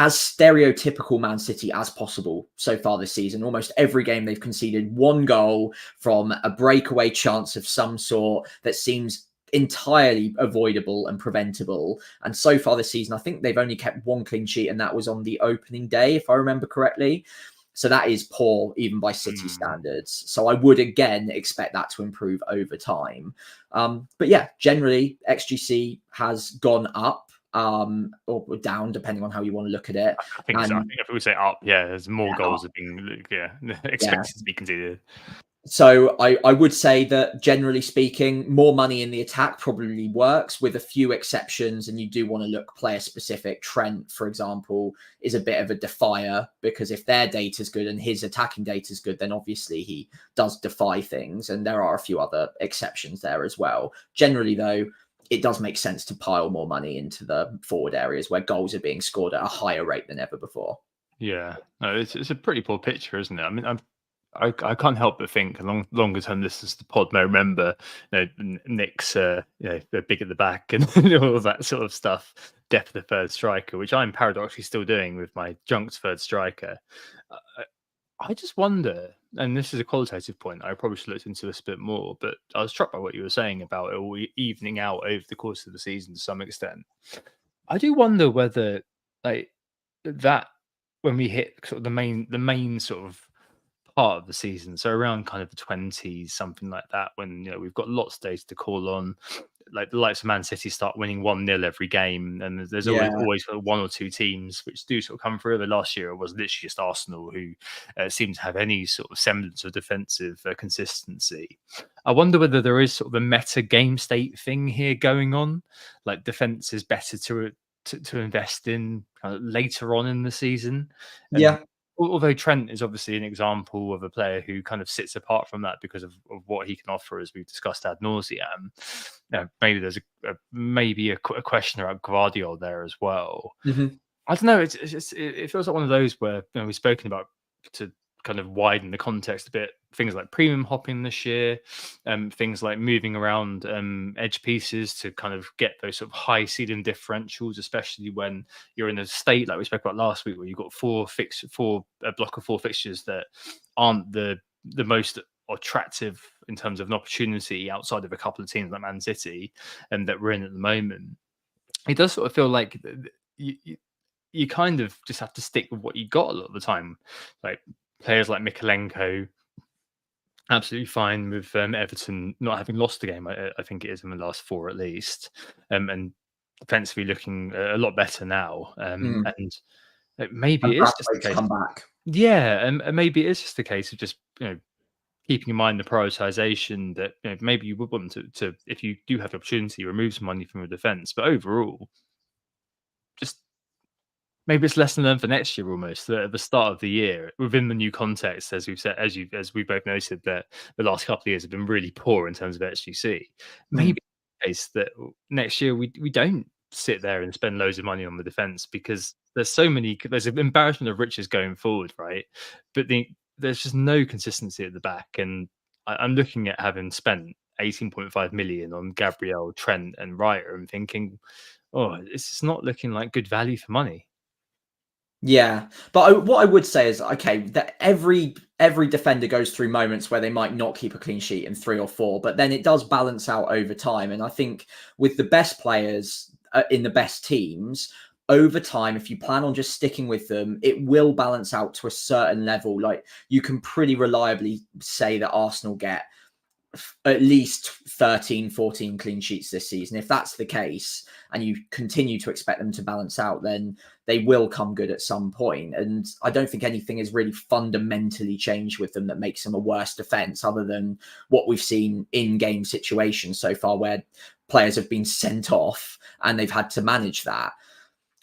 as stereotypical Man City as possible so far this season. Almost every game they've conceded 1 goal from a breakaway chance of some sort that seems entirely avoidable and preventable. And so far this season, I think they've only kept 1 clean sheet, and that was on the opening day, if I remember correctly. So that is poor, even by City standards. So I would, again, expect that to improve over time. But yeah, generally, XGC has gone up. Or down, depending on how you want to look at it. I think if we say up, there's more goals are being expected to be conceded. So I would say that generally speaking, more money in the attack probably works, with a few exceptions. And you do want to look player specific. Trent, for example, is a bit of a defier, because if their data is good and his attacking data is good, then obviously he does defy things. And there are a few other exceptions there as well. Generally, though, it does make sense to pile more money into the forward areas where goals are being scored at a higher rate than ever before. Yeah, no, it's a pretty poor picture, isn't it? I mean, I can't help but think longer term listeners to the pod may remember, Nick's big at the back and all of that sort of stuff, depth of third striker, which I'm paradoxically still doing with my junked third striker. I just wonder, and this is a qualitative point, I probably should look into this a bit more, but I was struck by what you were saying about it all evening out over the course of the season to some extent. I do wonder whether that when we hit sort of the main sort of part of the season, so around kind of the 20s, something like that, when we've got lots of days to call on, like the likes of Man City start winning 1-0 every game, and there's always 1 or 2 teams which do sort of come through. The last year it was literally just Arsenal who seemed to have any sort of semblance of defensive consistency. I wonder whether there is sort of a meta game state thing here going on, like defense is better to invest in kind of later on in the season. And although Trent is obviously an example of a player who kind of sits apart from that because of what he can offer, as we've discussed ad nauseam, maybe there's a question about Guardiola there as well. Mm-hmm. I don't know. It feels like one of those where we've spoken about to kind of widen the context a bit. Things like premium hopping this year, things like moving around edge pieces to kind of get those sort of high ceiling differentials, especially when you're in a state like we spoke about last week, where you've got a block of 4 fixtures that aren't the most attractive in terms of an opportunity outside of a couple of teams like Man City and that we're in at the moment. It does sort of feel like you kind of just have to stick with what you got a lot of the time. Like players like Mikalenko, absolutely fine with Everton not having lost a game. I think it is in the last 4 at least, and defensively looking a lot better now. Mm. And maybe And it is just the Bradthwaite's case. come back. Yeah, and maybe it is just a case of just keeping in mind the prioritization that maybe you would want to if you do have the opportunity remove some money from your defense, but overall, just maybe it's lesson learned for next year almost. That at the start of the year, within the new context, as we've said, as we both noted, that the last couple of years have been really poor in terms of HGC. Mm. Maybe it's the case that next year we don't sit there and spend loads of money on the defense because there's an embarrassment of riches going forward, right? But there's just no consistency at the back, and I'm looking at having spent 18.5 million on Gabriel, Trent, and Ryer, and thinking, oh, it's just not looking like good value for money. Yeah, but what I would say is, okay, that every defender goes through moments where they might not keep a clean sheet in 3 or 4, but then it does balance out over time. And I think with the best players in the best teams, over time, if you plan on just sticking with them, it will balance out to a certain level. Like you can pretty reliably say that Arsenal get at least 13, 14 clean sheets this season. If that's the case and you continue to expect them to balance out, then they will come good at some point. And I don't think anything has really fundamentally changed with them that makes them a worse defense, other than what we've seen in game situations so far where players have been sent off and they've had to manage that.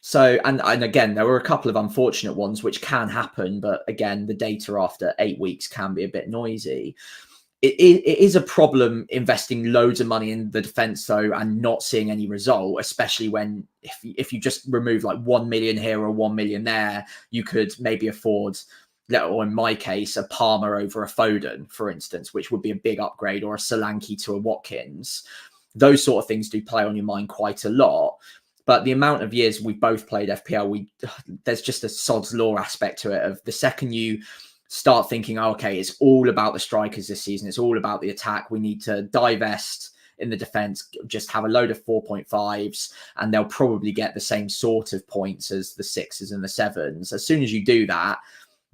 So, and again, there were a couple of unfortunate ones which can happen, but again, the data after 8 weeks can be a bit noisy. It is a problem investing loads of money in the defense though and not seeing any result, especially when if you just remove like 1 million here or 1 million there, you could maybe afford, or in my case, a Palmer over a Foden, for instance, which would be a big upgrade, or a Solanke to a Watkins. Those sort of things do play on your mind quite a lot. But the amount of years we both played FPL, there's just a sod's law aspect to it. Of the second you start thinking, oh, okay, it's all about the strikers this season, it's all about the attack, we need to divest in the defense, just have a load of 4.5s, and they'll probably get the same sort of points as the 6s and the 7s. As soon as you do that,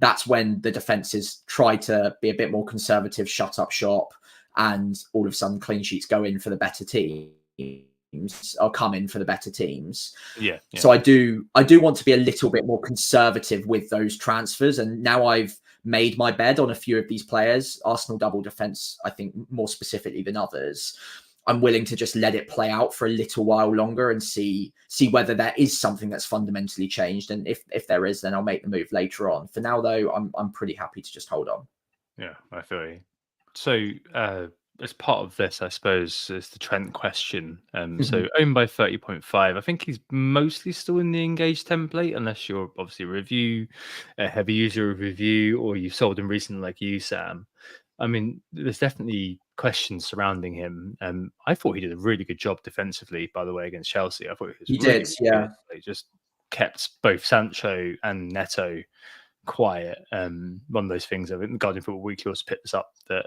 that's when the defenses try to be a bit more conservative, shut up shop, and all of a sudden clean sheets go in for the better teams, or come in for the better teams. Yeah. So I do want to be a little bit more conservative with those transfers. And now I've made my bed on a few of these players, Arsenal double defense, I think more specifically than others. I'm willing to just let it play out for a little while longer and see whether there is something that's fundamentally changed. And if there is, then I'll make the move later on. For now, though, I'm pretty happy to just hold on. Yeah, I feel you. So, as part of this, I suppose, is the Trent question. So owned by 30.5. I think he's mostly still in the engaged template, unless you're obviously a heavy user of review, or you've sold him recently like you, Sam. I mean, there's definitely questions surrounding him. I thought he did a really good job defensively, by the way, against Chelsea. I thought he was really yeah. good. He just kept both Sancho and Neto quiet. One of those things, I think the Guardian Football Weekly also picked this up, that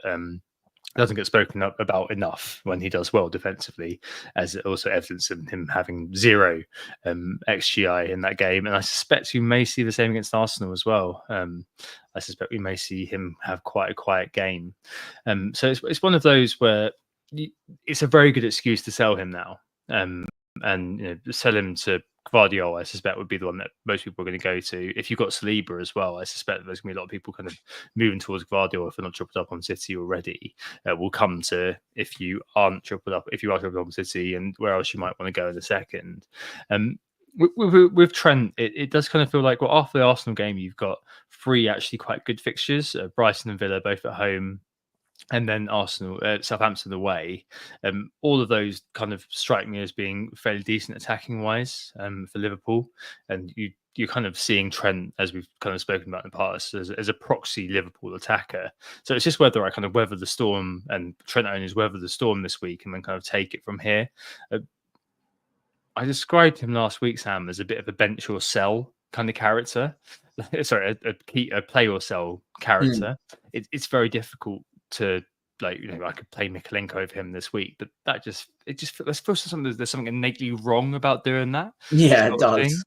doesn't get spoken up about enough when he does well defensively, as also evidence of him having 0 XGI in that game. And I suspect you may see the same against Arsenal as well. I suspect we may see him have quite a quiet game. So it's one of those where it's a very good excuse to sell him now. And sell him to Guardiola, I suspect, would be the one that most people are going to go to. If you've got Saliba as well, I suspect there's going to be a lot of people kind of moving towards Guardiola if they're not tripled up on City already. We'll come to if you are tripled up on City, and where else you might want to go in a second. With Trent, it does kind of feel like, well, after the Arsenal game, you've got 3 actually quite good fixtures: Brighton and Villa, both at home, and then Arsenal, Southampton away. All of those kind of strike me as being fairly decent attacking wise for Liverpool. And you're kind of seeing Trent, as we've kind of spoken about in the past, as a proxy Liverpool attacker. So it's just whether I kind of weather the storm, and Trent owners weather the storm this week and then kind of take it from here. I described him last week, Sam, as a bit of a bench or sell kind of character. Sorry, a play or sell character. It's very difficult to, like, I could play Mikalenko over him this week, but there's something innately wrong about doing that. Yeah, it does.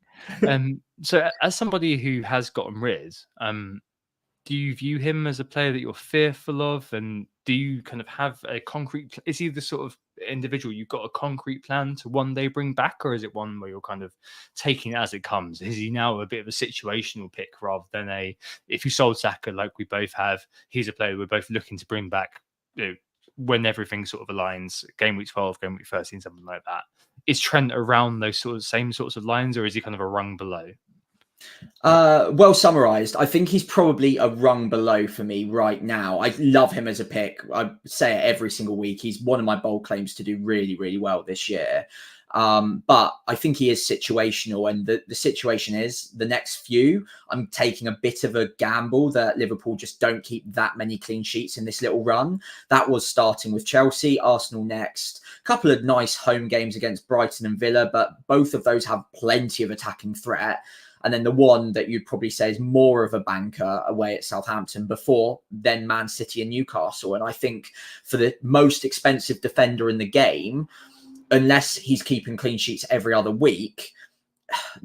So as somebody who has gotten rid, do you view him as a player that you're fearful of, and do you kind of have a concrete? Is he the sort of individual you've got a concrete plan to one day bring back, or is it one where you're kind of taking it as it comes? Is he now a bit of a situational pick rather than if you sold Saka like we both have, he's a player we're both looking to bring back, when everything sort of aligns, game week 12, game week 13, something like that? Is Trent around those same sorts of lines, or is he kind of a rung below? Well summarized. I think he's probably a rung below for me right now. I love him as a pick. I say it every single week. He's one of my bold claims to do really, really well this year. But I think he is situational, and the situation is the next few, I'm taking a bit of a gamble that Liverpool just don't keep that many clean sheets in this little run. That was starting with Chelsea, Arsenal next, a couple of nice home games against Brighton and Villa, but both of those have plenty of attacking threat. And then the one that you'd probably say is more of a banker away at Southampton before then Man City and Newcastle. And I think for the most expensive defender in the game, unless he's keeping clean sheets every other week,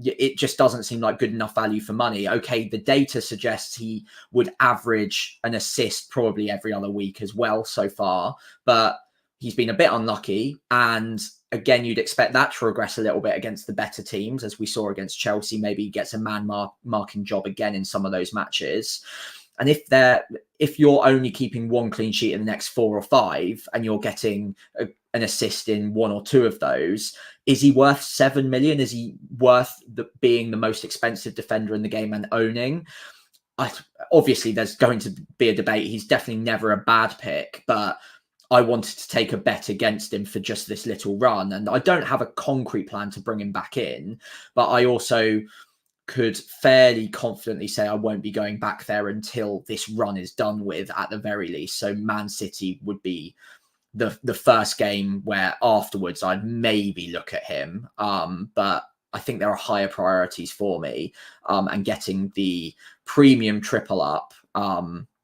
it just doesn't seem like good enough value for money. Okay, the data suggests he would average an assist probably every other week as well so far, but he's been a bit unlucky. And again, you'd expect that to regress a little bit against the better teams, as we saw against Chelsea. Maybe he gets a man marking job again in some of those matches. And if you're only keeping one clean sheet in the next 4 or 5, and you're getting an assist in 1 or 2 of those, is he worth 7 million? Is he worth being the most expensive defender in the game and owning? Obviously, there's going to be a debate. He's definitely never a bad pick, but I wanted to take a bet against him for just this little run. And I don't have a concrete plan to bring him back in, but I also could fairly confidently say I won't be going back there until this run is done with, at the very least. So Man City would be the first game where afterwards I'd maybe look at him. But I think there are higher priorities for me, and getting the premium triple up,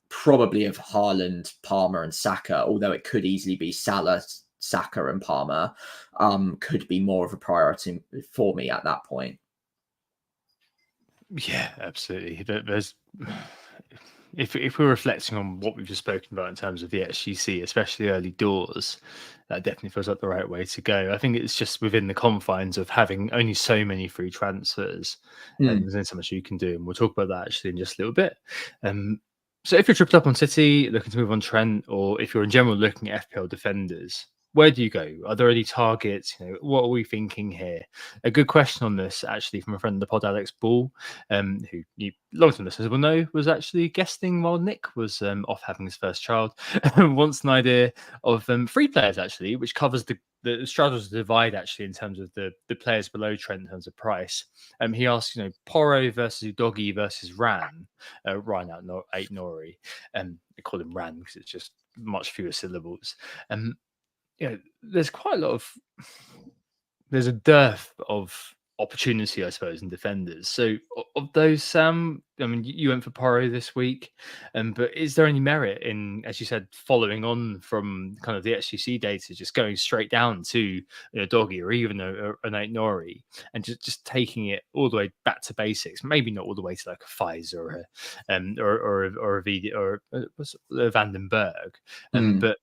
probably of Haaland, Palmer and Saka, although it could easily be Salah, Saka and Palmer, could be more of a priority for me at that point. Yeah, absolutely. There's if we're reflecting on what we've just spoken about in terms of the SGC, especially early doors, that definitely feels like the right way to go. I think it's just within the confines of having only so many free transfers, and there's only so much you can do, and we'll talk about that actually in just a little bit. So if you're tripped up on City, looking to move on Trent, or if you're in general looking at FPL defenders, where do you go? Are there any targets? What are we thinking here? A good question on this, actually, from a friend of the pod, Alex Ball, who you long-term listeners will know was actually guesting while Nick was off having his first child. Wants an idea of free players, actually, which covers the straddles the divide, actually, in terms of the players below Trent in terms of price. He asked, Porro versus Udogie versus Ran out 8 Nori. They call him Ran because it's just much fewer syllables. There's a dearth of opportunity, I suppose, in defenders. So of those, Sam, I mean, you went for Porro this week, but is there any merit in, as you said, following on from kind of the SGC data, just going straight down to Doggy or even an 8 Nori, and just taking it all the way back to basics? Maybe not all the way to like a Pfizer or a Vandenberg, but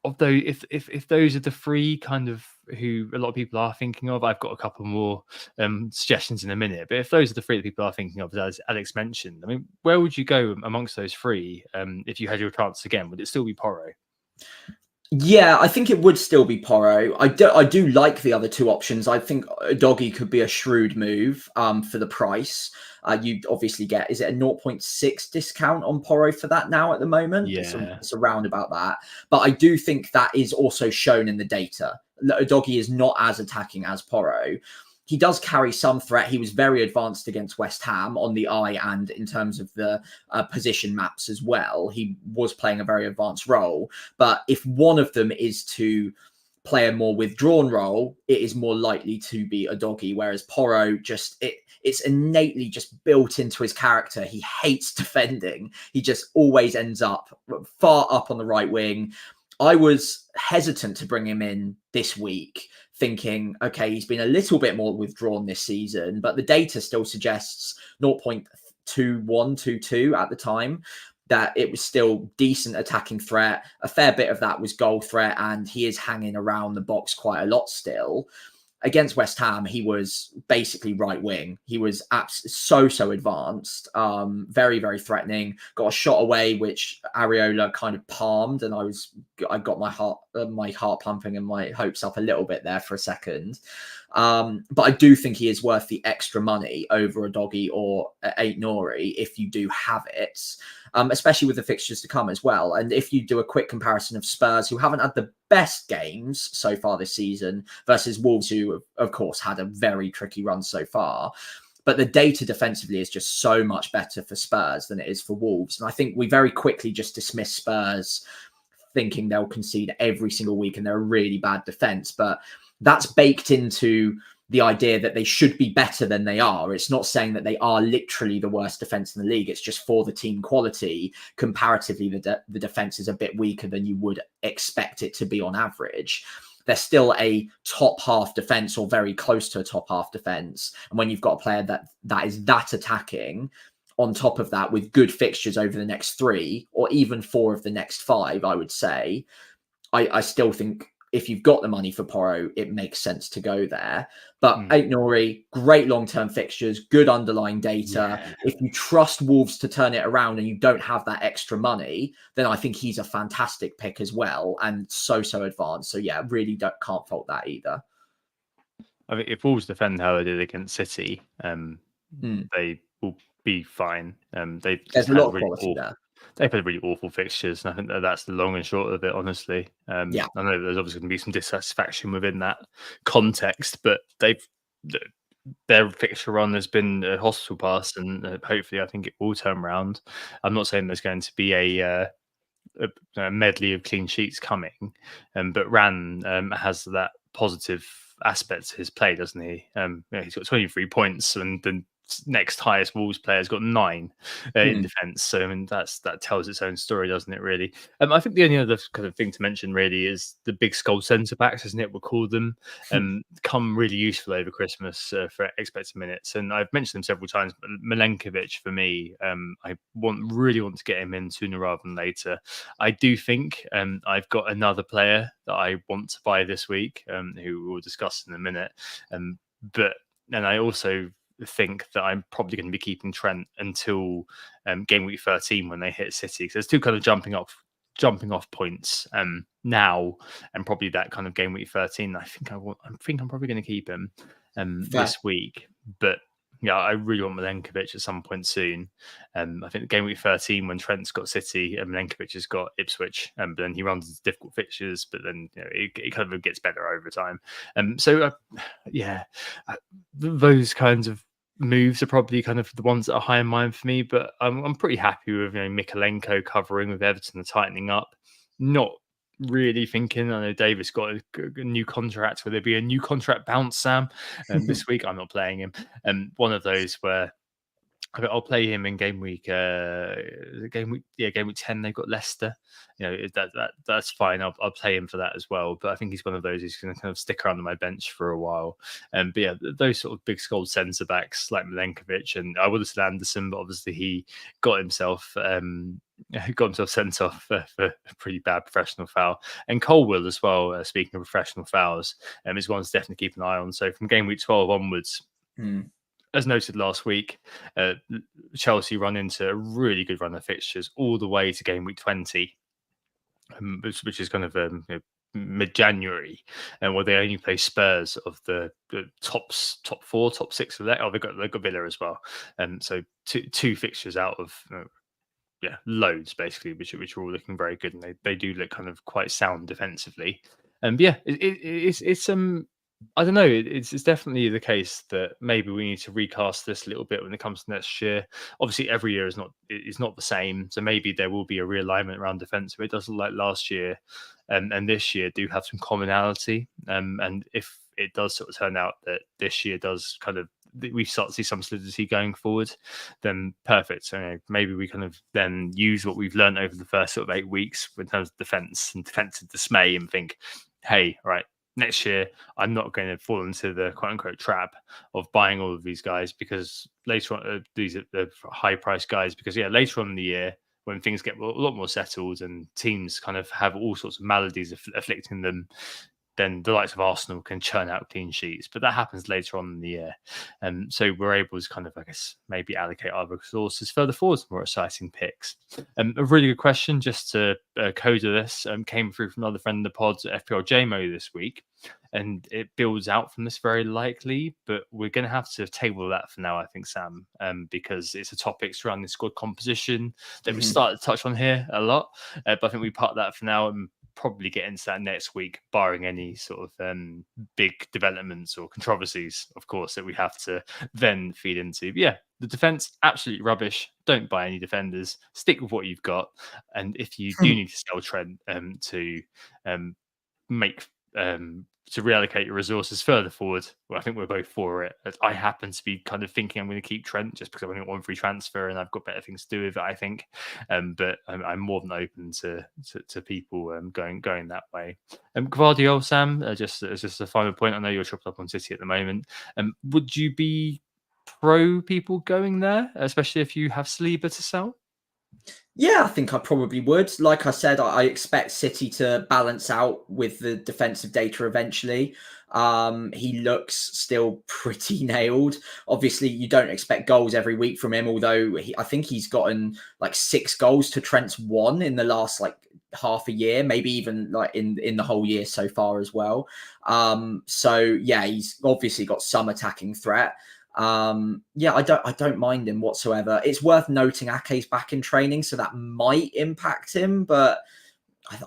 although if those are the 3 kind of who a lot of people are thinking of, I've got a couple more suggestions in a minute. But if those are the 3 that people are thinking of, as Alex mentioned, I mean, where would you go amongst those 3 if you had your chance again? Would it still be Porro? Yeah, I think it would still be Porro. I do like the other 2 options. I think Doggy could be a shrewd move for the price. You'd obviously get, is it a 0.6 discount on Porro for that now at the moment? Yeah. It's around about that. But I do think that is also shown in the data. Doggy is not as attacking as Porro. He does carry some threat. He was very advanced against West Ham on the eye and in terms of the position maps as well. He was playing a very advanced role. But if one of them is to play a more withdrawn role, it is more likely to be a Doggy. Whereas Porro, it's innately just built into his character. He hates defending. He just always ends up far up on the right wing. I was hesitant to bring him in this week, thinking, okay, he's been a little bit more withdrawn this season, but the data still suggests 0.2122 at the time. that it was still decent attacking threat. A fair bit of that was goal threat, and he is hanging around the box quite a lot still. Against West Ham, he was basically right wing. He was so advanced, very, very threatening. Got a shot away, which Areola kind of palmed, and I got my heart pumping and my hopes up a little bit there for a second. But I do think he is worth the extra money over a Doggy or Eight Nori if you do have it, especially with the fixtures to come as well. And if you do a quick comparison of Spurs, who haven't had the best games so far this season, versus Wolves, who of course had a very tricky run so far. But the data defensively is just so much better for Spurs than it is for Wolves. And I think we very quickly just dismiss Spurs thinking they'll concede every single week and they're a really bad defense. But that's baked into the idea that they should be better than they are. It's not saying that they are literally the worst defense in the league. It's just for the team quality, comparatively, the defense is a bit weaker than you would expect it to be on average. They're still a top half defense or very close to a top half defense. And when you've got a player that is that attacking, on top of that, with good fixtures over the next 3 or even 4 of the next 5, I would say, I still think if you've got the money for Porro, it makes sense to go there. But Eight Nori, great long-term fixtures, good underlying data. Yeah. If you trust Wolves to turn it around and you don't have that extra money, then I think he's a fantastic pick as well, and so advanced. So yeah, really can't fault that either. I think if Wolves defend how they did against City, they will be fine. There's a lot of quality there. They've had really awful fixtures, and I think that's the long and short of it, honestly. I know there's obviously going to be some dissatisfaction within that context, but their fixture run has been a hospital pass, and hopefully I think it will turn around. I'm not saying there's going to be a medley of clean sheets coming, but Ran has that positive aspect to his play, doesn't he? He's got 23 points, and the next highest Wolves player's got 9 in defence. So I mean, that tells its own story, doesn't it? Really. I think the only other kind of thing to mention really is the big skull centre backs, as Nick would call them, come really useful over Christmas for expected minutes. And I've mentioned them several times. But Milenkovic, for me, I really want to get him in sooner rather than later. I do think I've got another player that I want to buy this week, who we'll discuss in a minute. And I also think that I'm probably going to be keeping Trent until game week 13 when they hit City. So there's 2 kind of jumping off points now, and probably that kind of game week 13. I think I'm probably going to keep him this week. But yeah, I really want Milenkovic at some point soon. I think game week 13 when Trent's got City and Milenkovic has got Ipswich, but then he runs into difficult fixtures, but then it kind of gets better over time. Those kinds of moves are probably kind of the ones that are high in mind for me. But I'm pretty happy with Mikalenko covering with Everton and tightening up. Not really thinking. I know Davis got a new contract. Will there be a new contract bounce, Sam? This week I'm not playing him. One of those where I'll play him in game week 10. They've got Leicester. That's fine. I'll play him for that as well. But I think he's one of those who's going to kind of stick around on my bench for a while. But yeah, those sort of big skull centre backs like Milenkovic, and I would have said Anderson, but obviously he got himself sent off for a pretty bad professional foul. And Colwill as well, speaking of professional fouls, is one to definitely keep an eye on. So from game week 12 onwards, as noted last week, Chelsea run into a really good run of fixtures all the way to game week 20, which is kind of mid-January, and where they only play Spurs of the top 4, top 6 of that. Oh, they've got Villa as well, and so two fixtures out of loads basically, which are all looking very good, and they do look kind of quite sound defensively. And it's I don't know. It's definitely the case that maybe we need to recast this a little bit when it comes to next year. Obviously, every year is not the same, so maybe there will be a realignment around defence. But it doesn't like last year and this year do have some commonality. And if it does sort of turn out that this year does kind of we start to see some solidity going forward, then perfect. So maybe we kind of then use what we've learned over the first sort of 8 weeks in terms of defence and defensive dismay, and think, hey, right. Next year, I'm not going to fall into the quote-unquote trap of buying all of these guys because later on, these are the high-priced guys. Because later on in the year, when things get a lot more settled and teams kind of have all sorts of maladies afflicting them, then the likes of Arsenal can churn out clean sheets. But that happens later on in the year. So we're able to kind of, I guess, maybe allocate our resources further forward to more exciting picks. A really good question, just to coder this, came through from another friend of the pod, FPL JMO, this week. And it builds out from this very likely, but we're going to have to table that for now, I think, Sam, because it's a topic surrounding squad composition that we started to touch on here a lot. But I think we part that for now and probably get into that next week, barring any sort of big developments or controversies, of course, that we have to then feed into. But yeah, the defense, absolutely rubbish. Don't buy any defenders. Stick with what you've got. And if you do need to sell Trent to make to reallocate your resources further forward, well, I think we're both for it. I happen to be kind of thinking I'm going to keep Trent just because I've only got one free transfer and I've got better things to do with it, I think. But I'm more than open to people going that way. Gvardiol, Sam, just a final point. I know you're chopped up on City at the moment. Would you be pro people going there, especially if you have Saliba to sell? Yeah, I think I probably would. Like I said, I expect City to balance out with the defensive data eventually. He looks still pretty nailed. Obviously, you don't expect goals every week from him, although I think he's gotten like 6 goals to Trent's 1 in the last like half a year, maybe even like in the whole year so far as well. So yeah, he's obviously got some attacking threat. Yeah, I don't mind him whatsoever. It's worth noting Ake's back in training, so that might impact him, but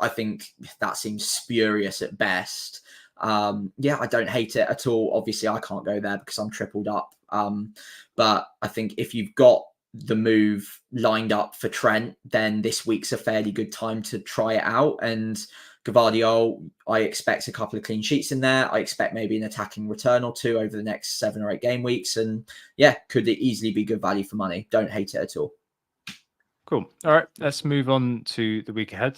I think that seems spurious at best. Yeah, I don't hate it at all. Obviously, I can't go there because I'm tripled up. But I think if you've got the move lined up for Trent, then this week's a fairly good time to try it out. And Gvardiol, I expect a couple of clean sheets in there. I expect maybe an attacking return or 2 over the next 7 or 8 game weeks. And yeah, could it easily be good value for money? Don't hate it at all. Cool. All right, let's move on to the week ahead.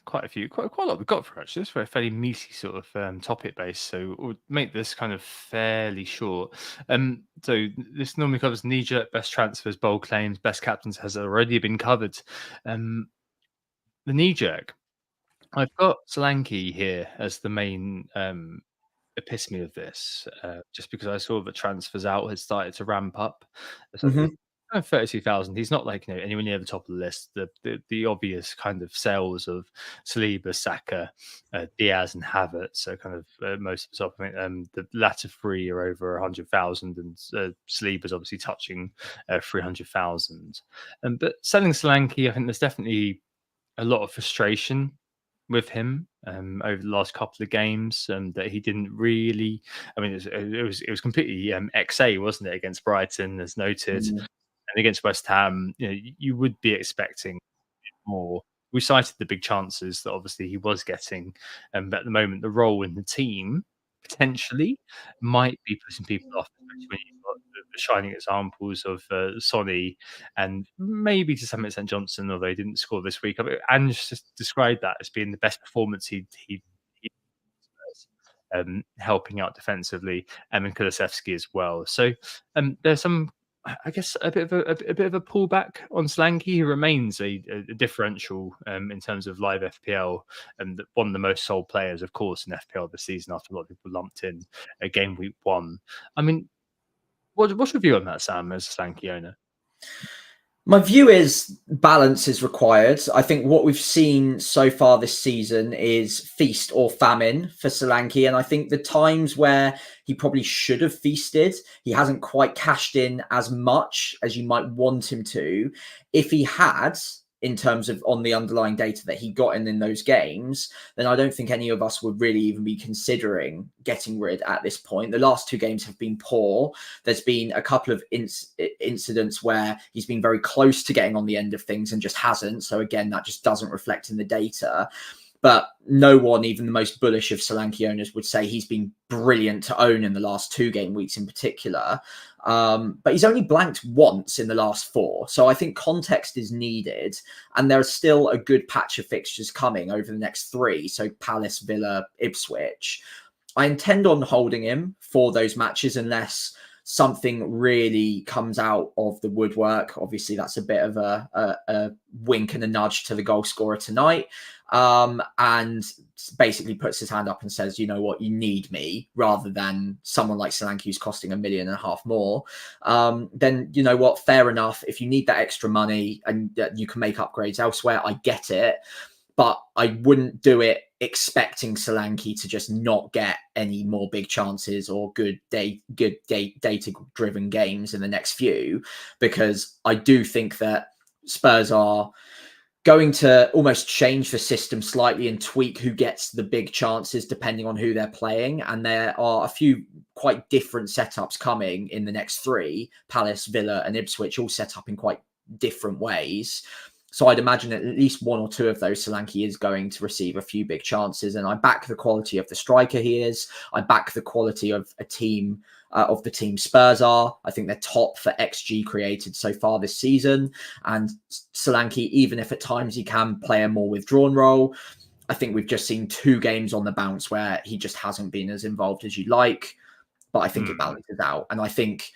Quite a lot we've got for actually. It's a fairly meaty sort of topic base, so we'll make this kind of fairly short. So this normally covers kneejerk, best transfers, bold claims, best captains has already been covered. The kneejerk, I've got Solanke here as the main epitome of this, just because I saw that transfers out had started to ramp up. So 32,000. He's not like anywhere near the top of the list. The obvious kind of sales of Saliba, Saka, Diaz, and Havertz. So kind of most of the top. I think the latter 3 are over 100,000, and Saliba's obviously touching 300,000. But selling Solanke, I think there's definitely a lot of frustration with him over the last couple of games, that he didn't really. I mean, it was completely XA, wasn't it, against Brighton, as noted, and against West Ham. You would be expecting more. We cited the big chances that obviously he was getting, but at the moment, the role in the team potentially might be putting people off, especially when you've got the shining examples of Sonny and maybe to some extent Johnson, although he didn't score this week. And just described that as being the best performance he helping out defensively, and Kulusevski as well. So there's some, I guess, a bit of a pullback on Solanke. He remains a differential in terms of live FPL, and one of the most sold players, of course, in FPL this season. After a lot of people lumped in a game week 1. I mean, what's your view on that, Sam, as a Solanke owner? My view is balance is required. I think what we've seen so far this season is feast or famine for Solanke. And I think the times where he probably should have feasted, he hasn't quite cashed in as much as you might want him to. If he had, in terms of on the underlying data that he got in those games, then I don't think any of us would really even be considering getting rid at this point. The last 2 games have been poor. There's been a couple of incidents where he's been very close to getting on the end of things and just hasn't. So again, that just doesn't reflect in the data. But no one, even the most bullish of Solanke owners, would say he's been brilliant to own in the last 2 game weeks in particular. But he's only blanked once in the last 4. So I think context is needed. And there's still a good patch of fixtures coming over the next 3. So Palace, Villa, Ipswich. I intend on holding him for those matches unless something really comes out of the woodwork. Obviously, that's a bit of a wink and a nudge to the goal scorer tonight, and basically puts his hand up and says, you know what, you need me, rather than someone like Solanke who's costing $1.5 million more. Then you know what, fair enough. If you need that extra money and you can make upgrades elsewhere, I get it. But I wouldn't do it expecting Solanke to just not get any more big chances or good data-driven games in the next few, because I do think that Spurs are going to almost change the system slightly and tweak who gets the big chances depending on who they're playing. And there are a few quite different setups coming in the next three: Palace, Villa and Ipswich, all set up in quite different ways. So I'd imagine at least one or two of those, Solanke is going to receive a few big chances. And I back the quality of the striker he is. I back the quality of a team, of the team Spurs are. I think they're top for XG created so far this season. And Solanke, even if at times he can play a more withdrawn role, I think we've just seen 2 games on the bounce where he just hasn't been as involved as you'd like. But I think it balances out. And I think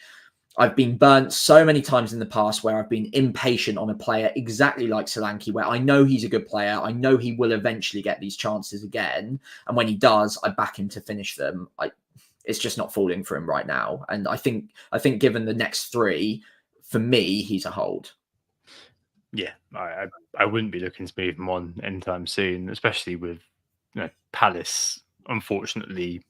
I've been burnt so many times in the past where I've been impatient on a player exactly like Solanke, where I know he's a good player. I know he will eventually get these chances again. And when he does, I back him to finish them. It's just not falling for him right now. And I think given the next 3, for me, he's a hold. Yeah, I wouldn't be looking to move him on anytime soon, especially with Palace, unfortunately,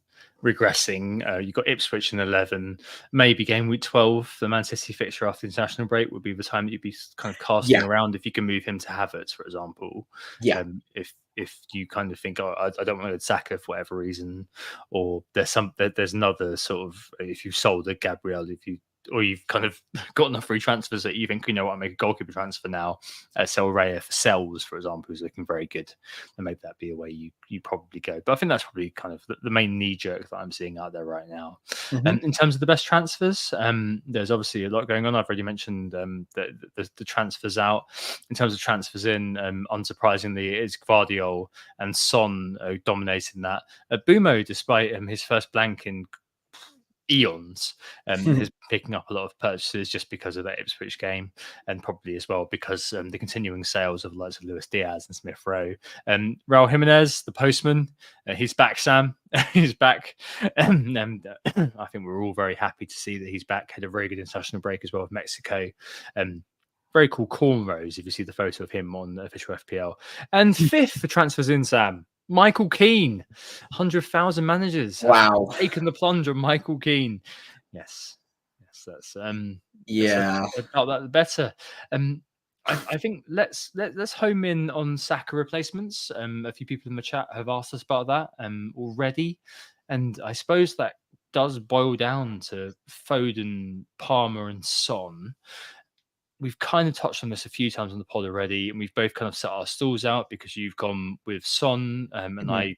regressing. You've got Ipswich in 11, maybe game week 12. The Man City fixture after the international break would be the time that you'd be kind of casting around if you can move him to Havertz, for example. Yeah. If you kind of think, I don't want to Saka for whatever reason, or there's another sort of, if you've sold a Gabriel, or you've kind of got enough free transfers that you think, you know what, I'll make a goalkeeper transfer now, sell Raya for Sells, for example, who's looking very good, and maybe that'd be a way you probably go. But I think that's probably kind of the main knee-jerk that I'm seeing out there right now. In terms of the best transfers, there's obviously a lot going on. I've already mentioned the transfers out. In terms of transfers in, unsurprisingly, it is Gvardiol and Son dominating that. Bumo, despite his first blank in eons, is picking up a lot of purchases just because of that Ipswich game, and probably as well because the continuing sales of lots of Luis Diaz and Smith Rowe. Raul Jimenez, the postman, he's back, Sam. He's back. And I think we're all very happy to see that he's back. Had a very good international break as well with Mexico. Very cool cornrows if you see the photo of him on official FPL. And 5th for transfers in, Sam, Michael Keane, 100,000 managers. Wow. Taken the plunge on Michael Keane. Yes, that's yeah. about that the better. I think let's home in on Saka replacements. A few people in the chat have asked us about that already, and I suppose that does boil down to Foden, Palmer, and Son. We've kind of touched on this a few times on the pod already, and we've both kind of set our stalls out because you've gone with Son, and I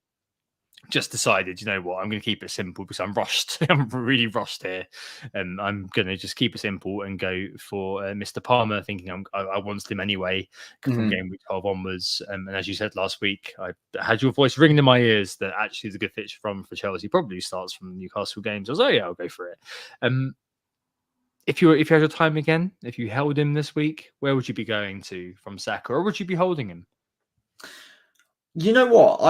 just decided, you know what, I'm going to keep it simple because I'm rushed. I'm really rushed here, and I'm going to just keep it simple and go for Mr. Palmer, thinking I wanted him anyway from game week 12 onwards. And as you said last week, I had your voice ringing in my ears that actually is a good fit for Chelsea. Probably starts from Newcastle games. I was like, yeah, I'll go for it. If you had your time again, if you held him this week, where would you be going to from Saka, or would you be holding him? You know what?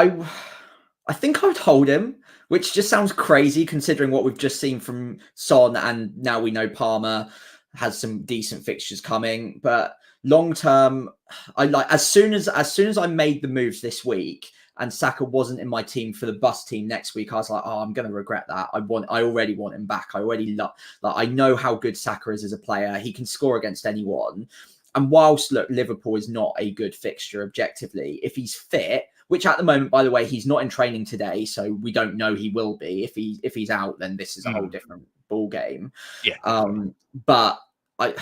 I think I would hold him, which just sounds crazy considering what we've just seen from Son, and now we know Palmer has some decent fixtures coming. But long term, as soon as I made the moves this week and Saka wasn't in my team for the bus team next week, I was like, oh, I'm going to regret that. I already want him back. I know how good Saka is as a player. He can score against anyone. And whilst, look, Liverpool is not a good fixture objectively, if he's fit, which at the moment, by the way, he's not in training today, so we don't know he will be. If he's out, then this is a whole different ball game. Yeah. But I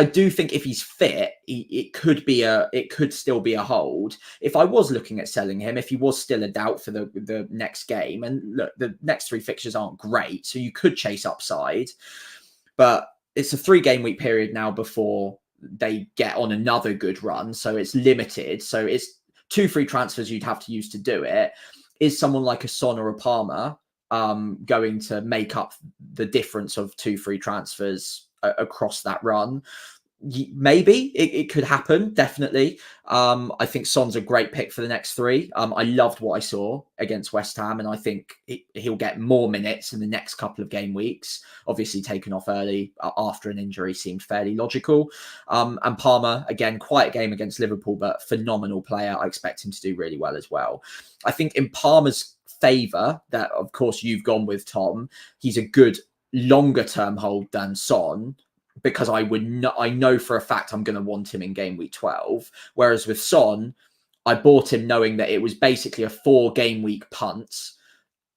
do think if he's fit, it could still be a hold. If I was looking at selling him, if he was still a doubt for the next game, and look, the next 3 fixtures aren't great, so you could chase upside, but it's a 3 game week period now before they get on another good run, so it's limited. So it's 2 free transfers you'd have to use to do it. Is someone like a Son or a Palmer going to make up the difference of 2 free transfers across that run. Maybe it could happen, definitely. I think Son's a great pick for the next 3. I loved what I saw against West Ham, and I think he'll get more minutes in the next couple of game weeks. Obviously, taken off early after an injury seemed fairly logical. And Palmer, again, quiet game against Liverpool, but phenomenal player. I expect him to do really well as well. I think in Palmer's favour, that of course you've gone with, Tom, he's a good longer term hold than Son, because I know for a fact I'm going to want him in game week 12. Whereas with Son, I bought him knowing that it was basically a 4 game week punt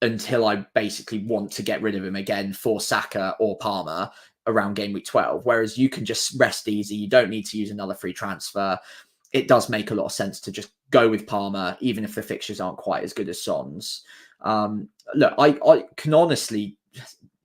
until I basically want to get rid of him again for Saka or Palmer around game week 12. Whereas you can just rest easy. You don't need to use another free transfer. It does make a lot of sense to just go with Palmer, even if the fixtures aren't quite as good as Son's. Look, I can honestly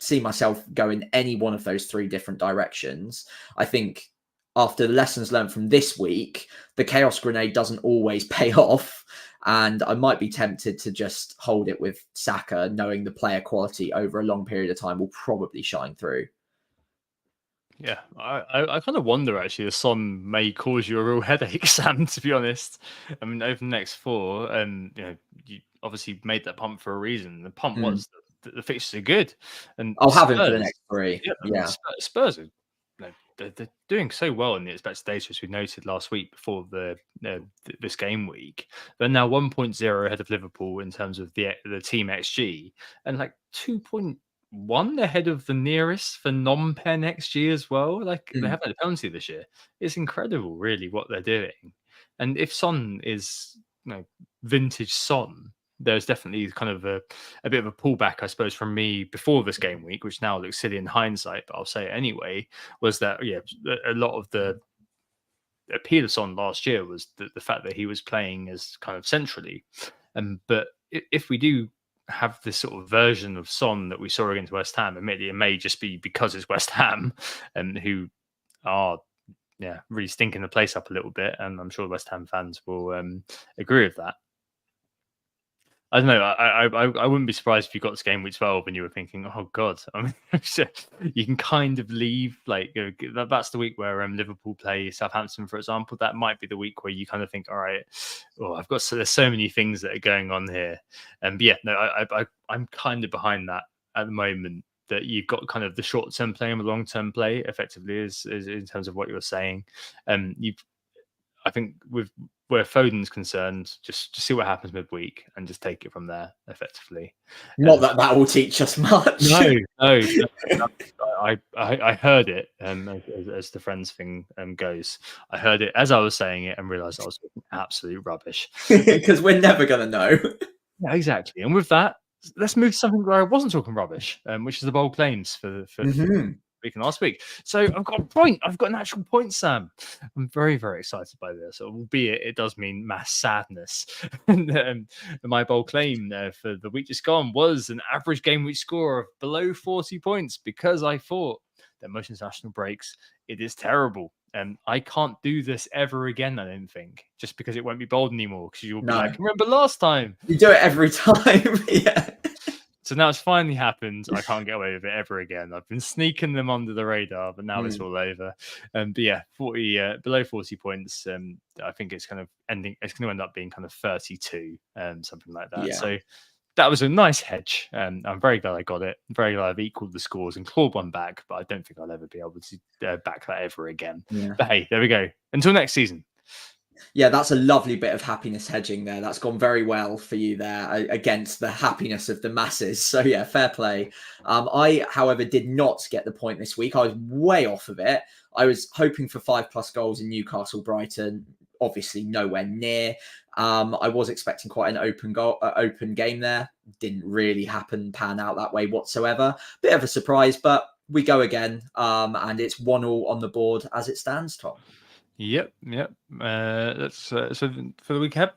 see myself going any one of those 3 different directions. I think after the lessons learned from this week, the chaos grenade doesn't always pay off, and I might be tempted to just hold it with Saka, knowing the player quality over a long period of time will probably shine through. Yeah, I kind of wonder actually if Son may cause you a real headache, Sam, to be honest. I mean, over the next 4, and you obviously made that pump for a reason. The pump was the fixtures are good, and I'll have him for the next 3. Yeah. Spurs are they're doing so well in the expected data, as we noted last week before this game week. They're now 1.0 ahead of Liverpool in terms of the team XG, and like 2.1 ahead of the nearest for non-pen XG as well. Like they haven't had a penalty this year. It's incredible, really, what they're doing. And if Son is vintage Son, there's definitely kind of a bit of a pullback, I suppose, from me before this game week, which now looks silly in hindsight, but I'll say it anyway, was that, a lot of the appeal of Son last year was the fact that he was playing as kind of centrally. But if we do have this sort of version of Son that we saw against West Ham, admittedly, it may just be because it's West Ham, and who are really stinking the place up a little bit, and I'm sure West Ham fans will agree with that. I don't know. I wouldn't be surprised if you got to game week 12 and you were thinking, "Oh God!" I mean, you can kind of leave. Like that's the week where Liverpool play Southampton, for example. That might be the week where you kind of think, "All right, there's so many things that are going on here." But yeah, no, I'm kind of behind that at the moment. That you've got kind of the short-term play and the long-term play, effectively, is in terms of what you're saying. I think with where Foden's concerned, just see what happens midweek and just take it from there, effectively. Not that will teach us much. No. I heard it, as the friends thing goes. I heard it as I was saying it and realised I was talking absolute rubbish. Because we're never going to know. Yeah, exactly. And with that, let's move to something where I wasn't talking rubbish, which is the bold claims for week and last week. So I've got a point. I've got an actual point, Sam. I'm very, very excited by this, albeit it does mean mass sadness. And my bold claim for the week just gone was an average game week score of below 40 points, because I thought that most international breaks, it is terrible. And I can't do this ever again, I don't think, just because it won't be bold anymore, because you'll be like, remember last time? You do it every time. Yeah. So now it's finally happened. I can't get away with it ever again. I've been sneaking them under the radar, but now it's all over. But yeah, 40 below 40 points. I think it's kind of ending. It's going to end up being kind of 32, something like that. Yeah. So that was a nice hedge. I'm very glad I got it. I'm very glad I've equaled the scores and clawed one back. But I don't think I'll ever be able to back that ever again. Yeah. But hey, there we go. Until next season. Yeah, that's a lovely bit of happiness hedging there. That's gone very well for you there against the happiness of the masses. So yeah, fair play. I, however, did not get the point this week. I was way off of it. I was hoping for 5+ goals in Newcastle Brighton. Obviously, nowhere near. I was expecting quite an open game there. Didn't really pan out that way whatsoever. Bit of a surprise, but we go again. And it's 1-1 on the board as it stands, Tom. Yep. That's so for the week ahead.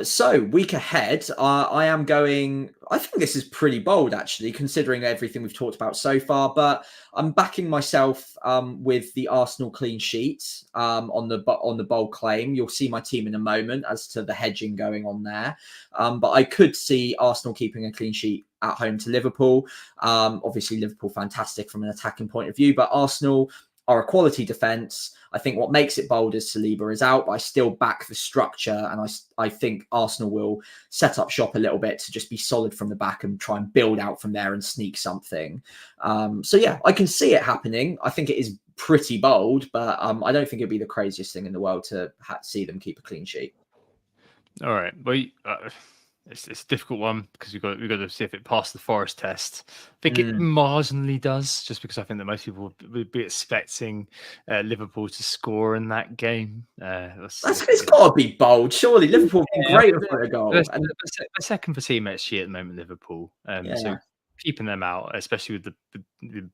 So week ahead, I am going. I think this is pretty bold, actually, considering everything we've talked about so far. But I'm backing myself with the Arsenal clean sheet on the bold claim. You'll see my team in a moment as to the hedging going on there. But I could see Arsenal keeping a clean sheet at home to Liverpool. Obviously, Liverpool fantastic from an attacking point of view, but Arsenal are a quality defence. I think what makes it bold is Saliba is out, but I still back the structure, and I think Arsenal will set up shop a little bit to just be solid from the back and try and build out from there and sneak something. So yeah, I can see it happening. I think it is pretty bold, but I don't think it'd be the craziest thing in the world to see them keep a clean sheet. All right. Well, it's a difficult one because we've got to see if it passed the Forest test. I think it marginally does, just because I think that most people would be expecting Liverpool to score in that game. It's got to be bold, surely. Liverpool have been great for a goal. They're second for team XG at the moment, Liverpool. So keeping them out, especially with the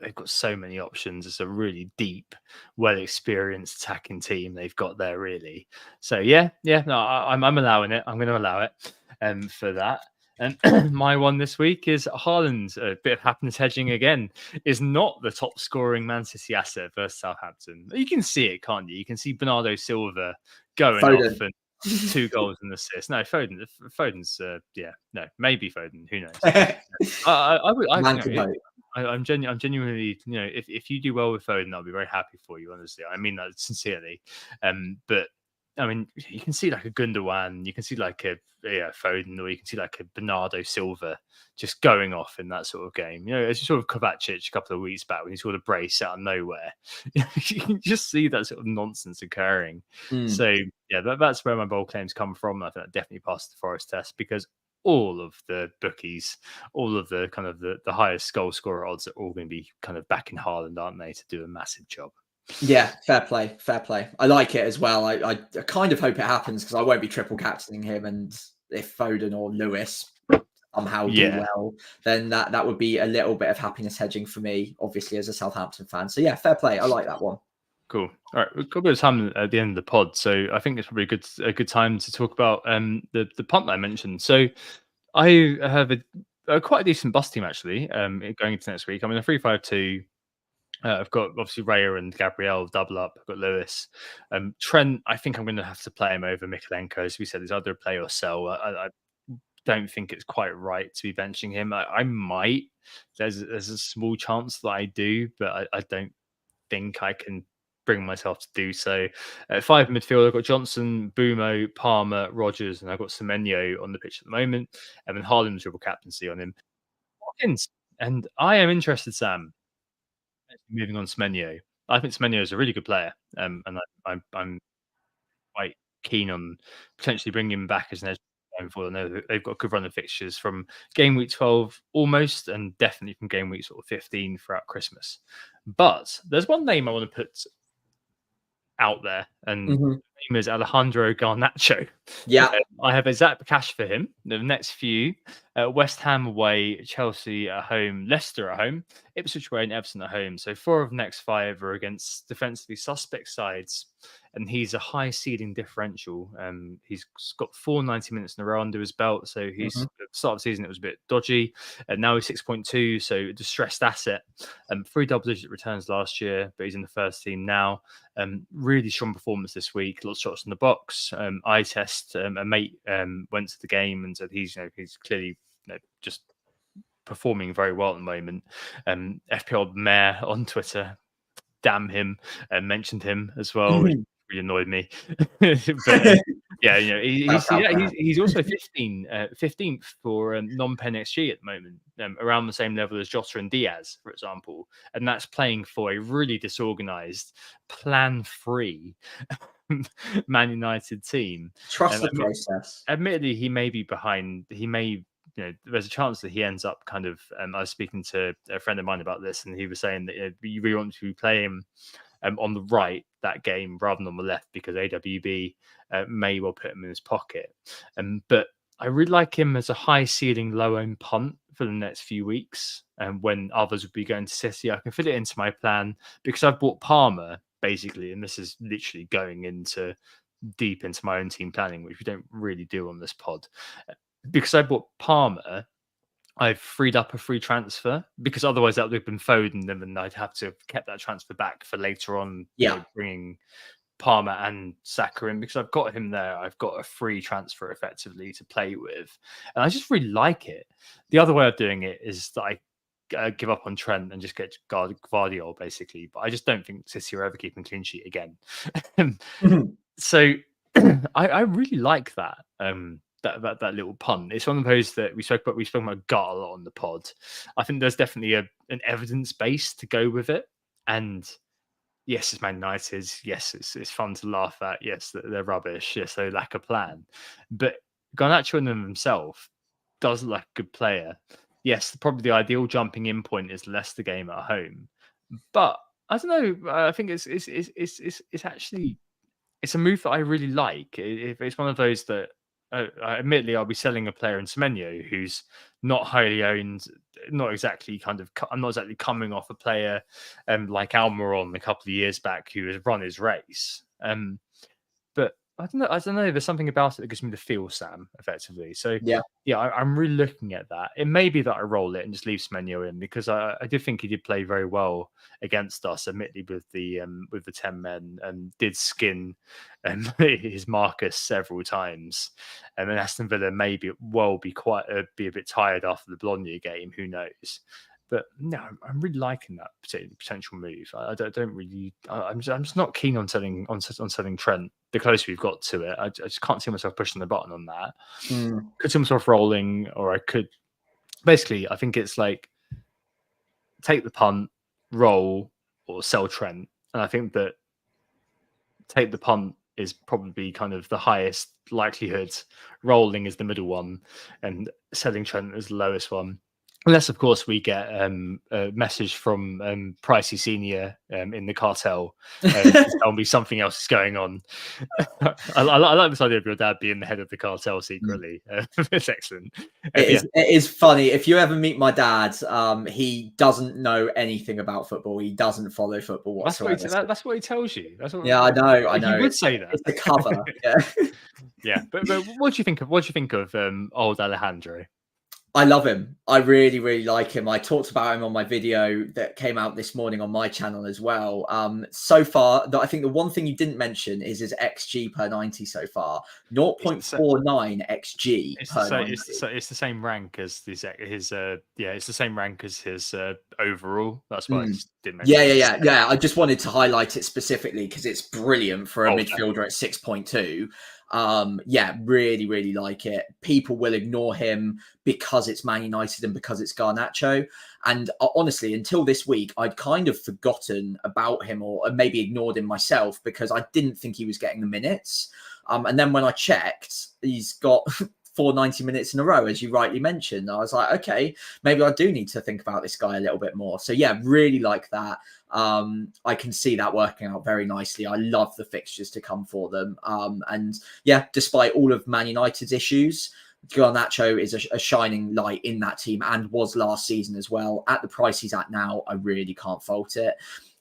they've got so many options. It's a really deep, well-experienced attacking team they've got there, really. So no, I'm allowing it. I'm going to allow it for that. And my one this week is Haaland. A bit of happiness hedging again is not the top scoring Man City asset versus Southampton. You can see it, can't you? You can see Bernardo Silva going Foden. off and 2 goals and assists. No, Foden's maybe Foden. Who knows? I'm genuinely, if you do well with Foden, I'll be very happy for you. Honestly, I mean that sincerely. But I mean, you can see like a Gundogan, you can see like a Foden, or you can see like a Bernardo Silva just going off in that sort of game. As you sort of Kovacic a couple of weeks back when he scored a brace out of nowhere. You can just see that sort of nonsense occurring. So that's where my bold claims come from. I think that definitely passed the Forest test because all of the bookies, all of the kind of the highest goal scorer odds are all going to be kind of back in Haaland, aren't they, to do a massive job. Yeah, fair play. I like it as well. I kind of hope it happens because I won't be triple captaining him, and if Foden or Lewis somehow do well, then that would be a little bit of happiness hedging for me, obviously, as a Southampton fan. So yeah, fair play. I like that one. Cool. All right, we've got a bit of time at the end of the pod, so I think it's probably a good time to talk about the punt that I mentioned. So I have a quite a decent bus team actually going into next week. I'm in a 3-5-2. I've got obviously Raya and Gabriel double up. I've got Lewis. Trent, I think I'm going to have to play him over Mikalenko. As we said, it's either play or sell. I don't think it's quite right to be benching him. I might. There's a small chance that I do, but I don't think I can bring myself to do so. 5 midfield, I've got Johnson, Bumo, Palmer, Rogers, and I've got Semenyo on the pitch at the moment. And then Haaland's triple captaincy on him. Watkins. And I am interested, Sam, moving on Semenyo. I think Semenyo is a really good player, and I'm quite keen on potentially bringing him back as an edge going forward. I know that they've got a good run of fixtures from game week 12 almost, and definitely from game week sort of 15 throughout Christmas. But there's one name I want to put out there, and the name is Alejandro Garnacho. Yeah, I have exact cash for him. The next few: West Ham away, Chelsea at home, Leicester at home, Ipswich away, and Everton at home. So 4 of the next 5 are against defensively suspect sides, and he's a high ceiling differential. He's got 490 minutes in a row under his belt. So he's at the start of the season it was a bit dodgy, and now he's 6.2, so a distressed asset. 3 double-digit returns last year, but he's in the first team now. Really strong performance this week. Lots of shots in the box. Eye test. A mate went to the game and said he's clearly just performing very well at the moment. FPL Mayor on Twitter, damn him, mentioned him as well, which really annoyed me. But he's also 15th for non-pen XG at the moment, around the same level as Jota and Diaz, for example, and that's playing for a really disorganized, plan-free Man United team. Trust the process. Admittedly, he may be behind. He may, there's a chance that he ends up kind of. I was speaking to a friend of mine about this, and he was saying that you really want to play him on the right that game rather than on the left because AWB may well put him in his pocket. But I really like him as a high ceiling, low owned punt for the next few weeks, and when others would be going to City, I can fit it into my plan because I've bought Palmer basically, and this is literally going into deep into my own team planning, which we don't really do on this pod. Because I bought Palmer, I've freed up a free transfer, because otherwise that would have been Foden, and then I'd have to have kept that transfer back for later on, Yeah. bringing Palmer and Saka in, because I've got him there. I've got a free transfer effectively to play with, and I just really like it. The other way of doing it is that I give up on Trent and just get Guardiola, basically. But I just don't think City are ever keeping clean sheet again. So I really like that. That little pun. It's one of those that we spoke about gut a lot on the pod. I think there's definitely an evidence base to go with it, and yes, it's Man United. Yes, it's fun to laugh at. Yes, they're rubbish. Yes, they lack a plan. But Garnacho in themselves does look like a good player. Yes, probably the ideal jumping in point is Leicester game at home. But I don't know. I think it's actually it's a move that I really like. It's one of those that, admittedly, I'll be selling a player in Semenyo who's not highly owned, not exactly I'm not exactly coming off a player like Almiron a couple of years back who has run his race. But I don't know. There's something about it that gives me the feel, Sam, effectively. So yeah, I'm really looking at that. It may be that I roll it and just leave Semenyo in, because I did think he did play very well against us, admittedly with the 10 men, and did skin his Marcus several times. And then Aston Villa may be a bit tired after the Bologna game. Who knows? But no, I'm really liking that potential move. I don't really. I'm just not keen on selling Trent. The closer we've got to it, I just can't see myself pushing the button on that. Could see myself rolling, or I could. Basically, I think it's like take the punt, roll, or sell Trent. And I think that take the punt is probably kind of the highest likelihood. Rolling is the middle one, and selling Trent is the lowest one. Unless, of course, we get a message from Pricey Senior in the cartel to tell me something else is going on. I like this idea of your dad being the head of the cartel secretly. It's excellent. It is funny. If you ever meet my dad, he doesn't know anything about football. He doesn't follow football whatsoever. That's what he tells you. I know. You would say that. It's the cover. Yeah. Yeah, but what do you think of old Alejandro? I love him. I really, really like him. I talked about him on my video that came out this morning on my channel as well. So far, I think the one thing you didn't mention is his XG per 90 so far. 0.49 XG per 90. It's the same rank as his it's the same rank as his overall. That's why I just didn't mention Yeah. I just wanted to highlight it specifically because it's brilliant for a midfielder at 6.2. Really, really like it. People will ignore him because it's Man United and because it's Garnacho. And honestly, until this week, I'd kind of forgotten about him, or maybe ignored him myself, because I didn't think he was getting the minutes. And then when I checked, he's got 490 minutes in a row, as you rightly mentioned. I was like, okay, maybe I do need to think about this guy a little bit more. So yeah, really like that. I can see that working out very nicely. I love the fixtures to come for them. And yeah, despite all of Man United's issues, Garnacho is a shining light in that team, and was last season as well. At the price he's at now, I really can't fault it.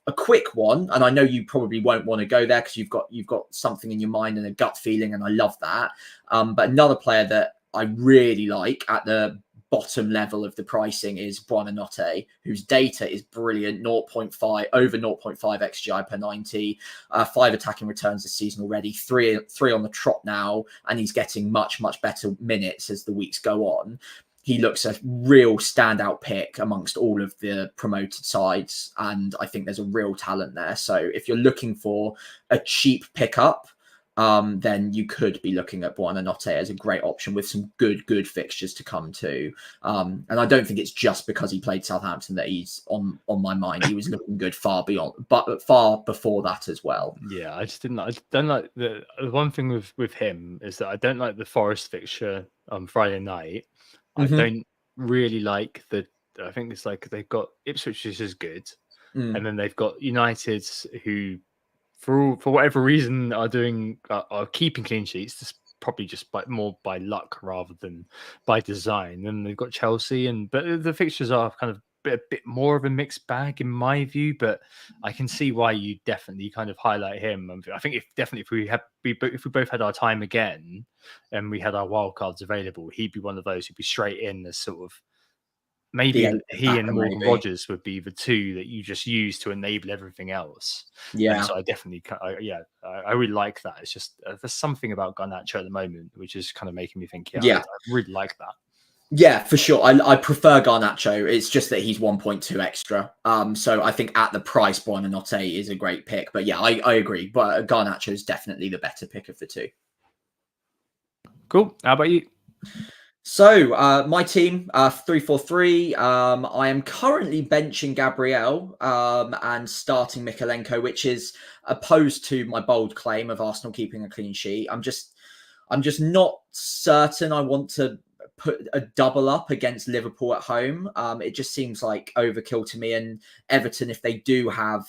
A quick one, and I know you probably won't want to go there because you've got something in your mind and a gut feeling, and I love that. But another player that I really like at the bottom level of the pricing is Buonanotte, whose data is brilliant. 0.5 over 0.5 XGI per 90, 5 attacking returns this season already, three on the trot now, and he's getting much better minutes as the weeks go on. He looks a real standout pick amongst all of the promoted sides, and I think there's a real talent there. So if you're looking for a cheap pickup, then you could be looking at Buonanotte as a great option with some good fixtures to come too. And I don't think it's just because he played Southampton that he's on my mind. He was looking good far before that as well. Yeah, I don't like the one thing with him is that I don't like the Forest fixture on Friday night. I don't really like I think it's like they've got Ipswich, which is good, and then they've got United, who for whatever reason are keeping clean sheets, probably just more by luck rather than by design. And they've got Chelsea, but the fixtures are kind of bit more of a mixed bag in my view, but I can see why you definitely kind of highlight him. I think if we both had our time again and we had our wild cards available, he'd be one of those who'd be straight in as sort of maybe he and Morgan Rogers would be the two that you just use to enable everything else. Yeah. So I definitely, I really like that. It's just there's something about Garnacho at the moment which is kind of making me think, I really like that. Yeah, for sure. I prefer Garnacho. It's just that he's 1.2 extra. So I think at the price, Buonanotte is a great pick. But yeah, I agree. But Garnacho is definitely the better pick of the two. Cool. How about you? So my team, 3-4-3. I am currently benching Gabriel and starting Mikalenko, which is opposed to my bold claim of Arsenal keeping a clean sheet. I'm just not certain I want to put a double up against Liverpool at home. It just seems like overkill to me. And Everton, if they do have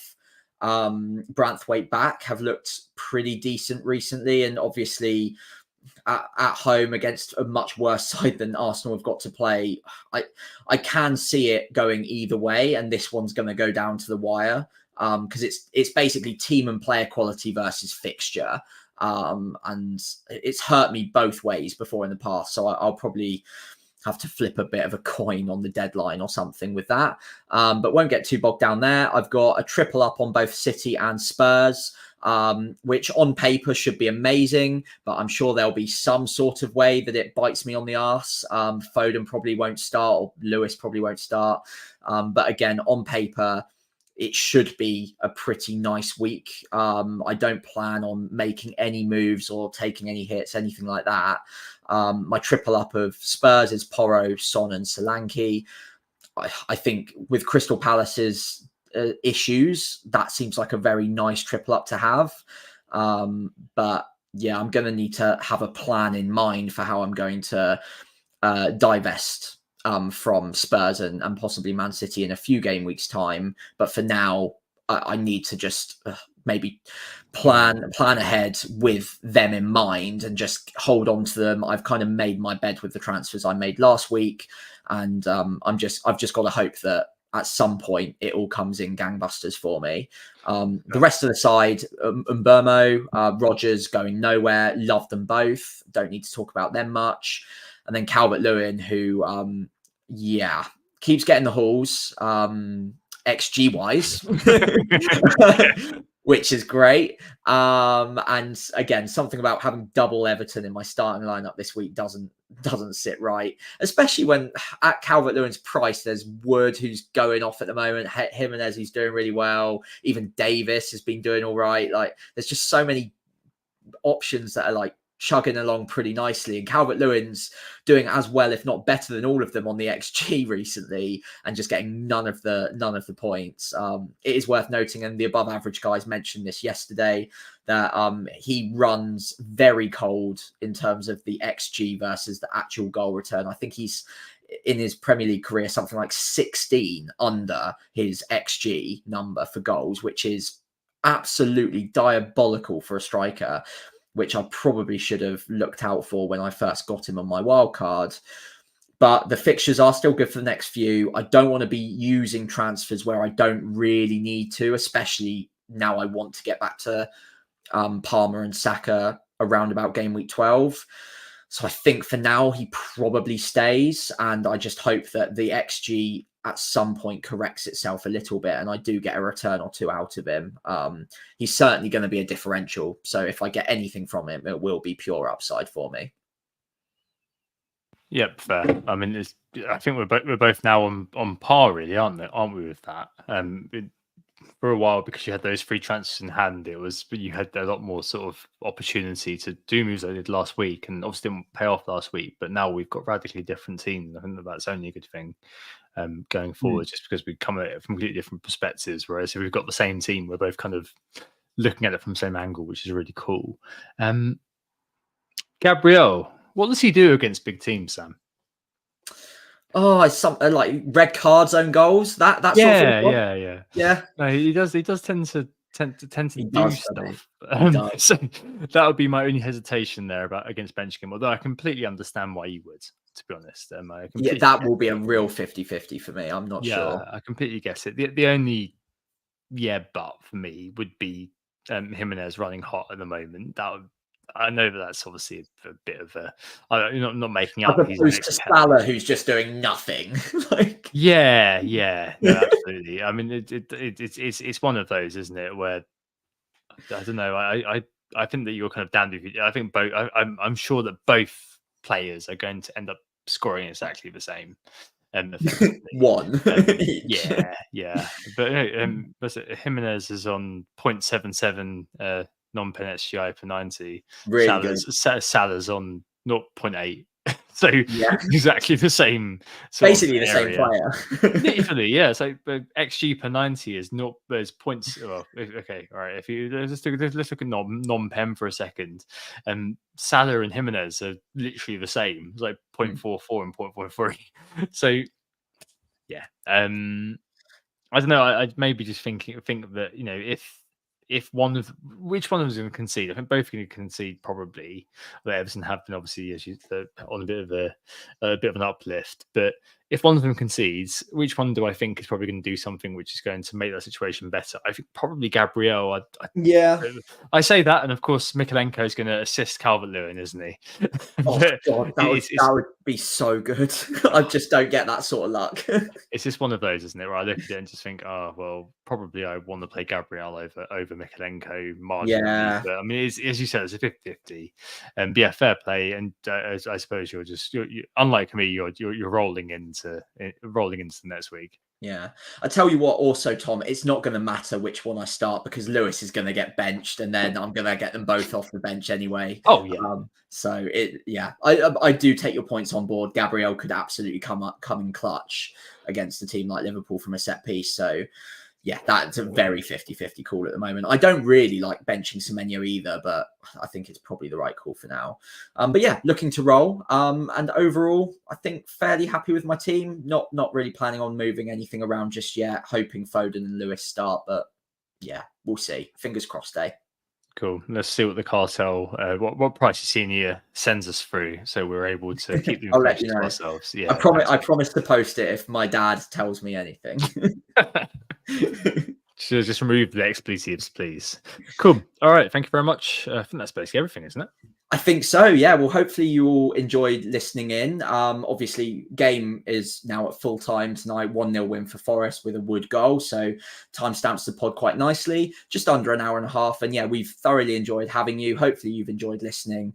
Branthwaite back, have looked pretty decent recently. And obviously at home against a much worse side than Arsenal have got to play, I can see it going either way. And this one's going to go down to the wire because it's basically team and player quality versus fixture. And it's hurt me both ways before in the past. So I'll probably have to flip a bit of a coin on the deadline or something with that. But won't get too bogged down there. I've got a triple up on both City and Spurs, which on paper should be amazing, but I'm sure there'll be some sort of way that it bites me on the arse. Foden probably won't start, or Lewis probably won't start. But again, on paper, it should be a pretty nice week. I don't plan on making any moves or taking any hits, anything like that. My triple up of Spurs is Porro, Son and Solanke. I think with Crystal Palace's issues, that seems like a very nice triple up to have. But yeah, I'm going to need to have a plan in mind for how I'm going to divest from Spurs and possibly Man City in a few game weeks time. But for now, I need to just maybe plan ahead with them in mind and just hold on to them. I've kind of made my bed with the transfers I made last week, and I've just got to hope that at some point it all comes in gangbusters for me. The rest of the side, Mbermo, Rogers going nowhere. Love them both. Don't need to talk about them much. And then Calvert-Lewin, who, keeps getting the hauls, XG-wise, which is great. And again, something about having double Everton in my starting lineup this week doesn't sit right, especially when at Calvert-Lewin's price, there's Wood, who's going off at the moment. Jimenez, who's doing really well. Even Davis has been doing all right. Like, there's just so many options that are like chugging along pretty nicely, and Calvert-Lewin's doing as well, if not better than all of them on the XG recently, and just getting none of the points. It is worth noting, and the above average guys mentioned this yesterday, that he runs very cold in terms of the XG versus the actual goal return. I think he's in his Premier League career something like 16 under his XG number for goals, which is absolutely diabolical for a striker, which I probably should have looked out for when I first got him on my wild card. But the fixtures are still good for the next few. I don't want to be using transfers where I don't really need to, especially now I want to get back to Palmer and Saka around about game week 12. So I think for now he probably stays, and I just hope that the XG at some point corrects itself a little bit and I do get a return or two out of him. He's certainly going to be a differential. So if I get anything from him, it will be pure upside for me. Yep, fair. I mean, I think we're both now on par, really, aren't we, with that? For a while, because you had those free transfers in hand, you had a lot more sort of opportunity to do moves I did last week, and obviously didn't pay off last week. But now we've got radically different teams. I think that's only a good thing going forward, just because we come at it from completely different perspectives. Whereas if we've got the same team, we're both kind of looking at it from the same angle, which is really cool. Gabriel, what does he do against big teams, Sam? Oh, it's something like red cards, own goals. That's yeah. No, he does tend to do stuff. So that would be my only hesitation there about against benching him. Although I completely understand why you would, to be honest. I Yeah, completely that get will be it. a real 50-50 for me. I'm not sure. I completely guess it. The only but for me would be Jimenez running hot at the moment. I know that's obviously a bit of a. I'm not making As up. He's an opposed to ex-Pep. Salah, who's just doing nothing. Like, Yeah, no, absolutely. I mean, it's one of those, isn't it? Where I don't know. I think that you're kind of damned if you. I think both. I'm sure that both players are going to end up scoring exactly the same. Effectively. one each. Yeah. But was it Jimenez is on 0.77 non-pen SGI per 90. Really good. Salah's on 0.8. So Yeah. exactly the same sort Basically of the same area. player. Literally, yeah. So XG per 90 is not. There's points. Well, okay, all right. If you let's look at non-pen for a second. Salah and Jimenez are literally the same. It's like 0.44 and 0.43. So yeah. I don't know. I maybe just think that if which one of them is going to concede? I think both are going to concede probably. But Everton have been obviously on a bit of an uplift. But if one of them concedes, which one do I think is probably going to do something which is going to make that situation better? I think probably Gabriel. Yeah. I say that, and of course Mikalenko is going to assist Calvert-Lewin, isn't he? Oh God, that would be so good. I just don't get that sort of luck. It's just one of those, isn't it? Where I look at it and just think, oh well, probably I want to play Gabriel over Mikalenko marginally. Yeah. But I mean, as you said, it's a 50-50. Yeah, fair play. And I suppose you're unlike me, you're rolling into the next week. Yeah. I tell you what, also, Tom, it's not going to matter which one I start because Lewis is going to get benched and then I'm going to get them both off the bench anyway. Oh, yeah. I do take your points on board. Gabriel could absolutely come in clutch against a team like Liverpool from a set piece. So, yeah, that's a very 50-50 call at the moment. I don't really like benching Semenyo either, but I think it's probably the right call for now. But yeah, looking to roll. And overall, I think fairly happy with my team. Not really planning on moving anything around just yet. Hoping Foden and Lewis start, but yeah, we'll see. Fingers crossed, eh? Cool. Let's see what the cartel, what Price Senior sends us through, so we're able to keep the information to ourselves. Yeah, I promise to post it if my dad tells me anything. Just remove the expletives, please. Cool. All right. Thank you very much. I think that's basically everything, isn't it? I think so, yeah. Well, hopefully you all enjoyed listening in. Obviously, game is now at full time tonight. 1-0 win for Forest with a Wood goal. So timestamps the pod quite nicely. Just under an hour and a half. And yeah, we've thoroughly enjoyed having you. Hopefully you've enjoyed listening.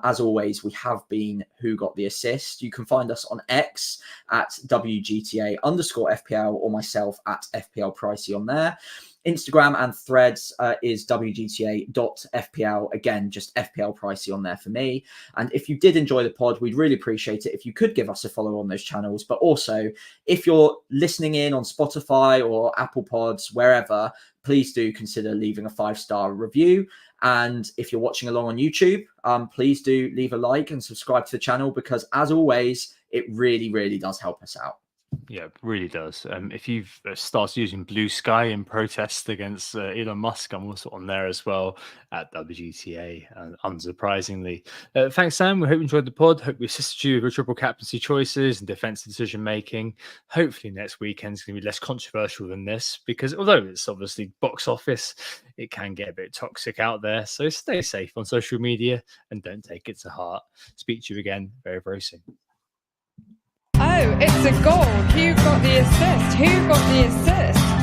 As always, we have been Who Got the Assist. You can find us on X at WGTA_FPL or myself at FPL Pricey on there. Instagram and Threads is WGTA.FPL. Again, just FPL Pricey on there for me. And if you did enjoy the pod, we'd really appreciate it if you could give us a follow on those channels. But also, if you're listening in on Spotify or Apple Pods, wherever, please do consider leaving a 5-star review. And if you're watching along on YouTube, please do leave a like and subscribe to the channel because, as always, it really, really does help us out. Yeah, it really does. If you've started using Blue Sky in protest against Elon Musk, I'm also on there as well at WGTA, unsurprisingly. Thanks, Sam. We hope you enjoyed the pod. Hope we assisted you with your triple captaincy choices and defensive decision making. Hopefully next weekend's going to be less controversial than this because although it's obviously box office, it can get a bit toxic out there. So stay safe on social media and don't take it to heart. Speak to you again very, very soon. Oh, it's a goal. Who got the assist? Who got the assist?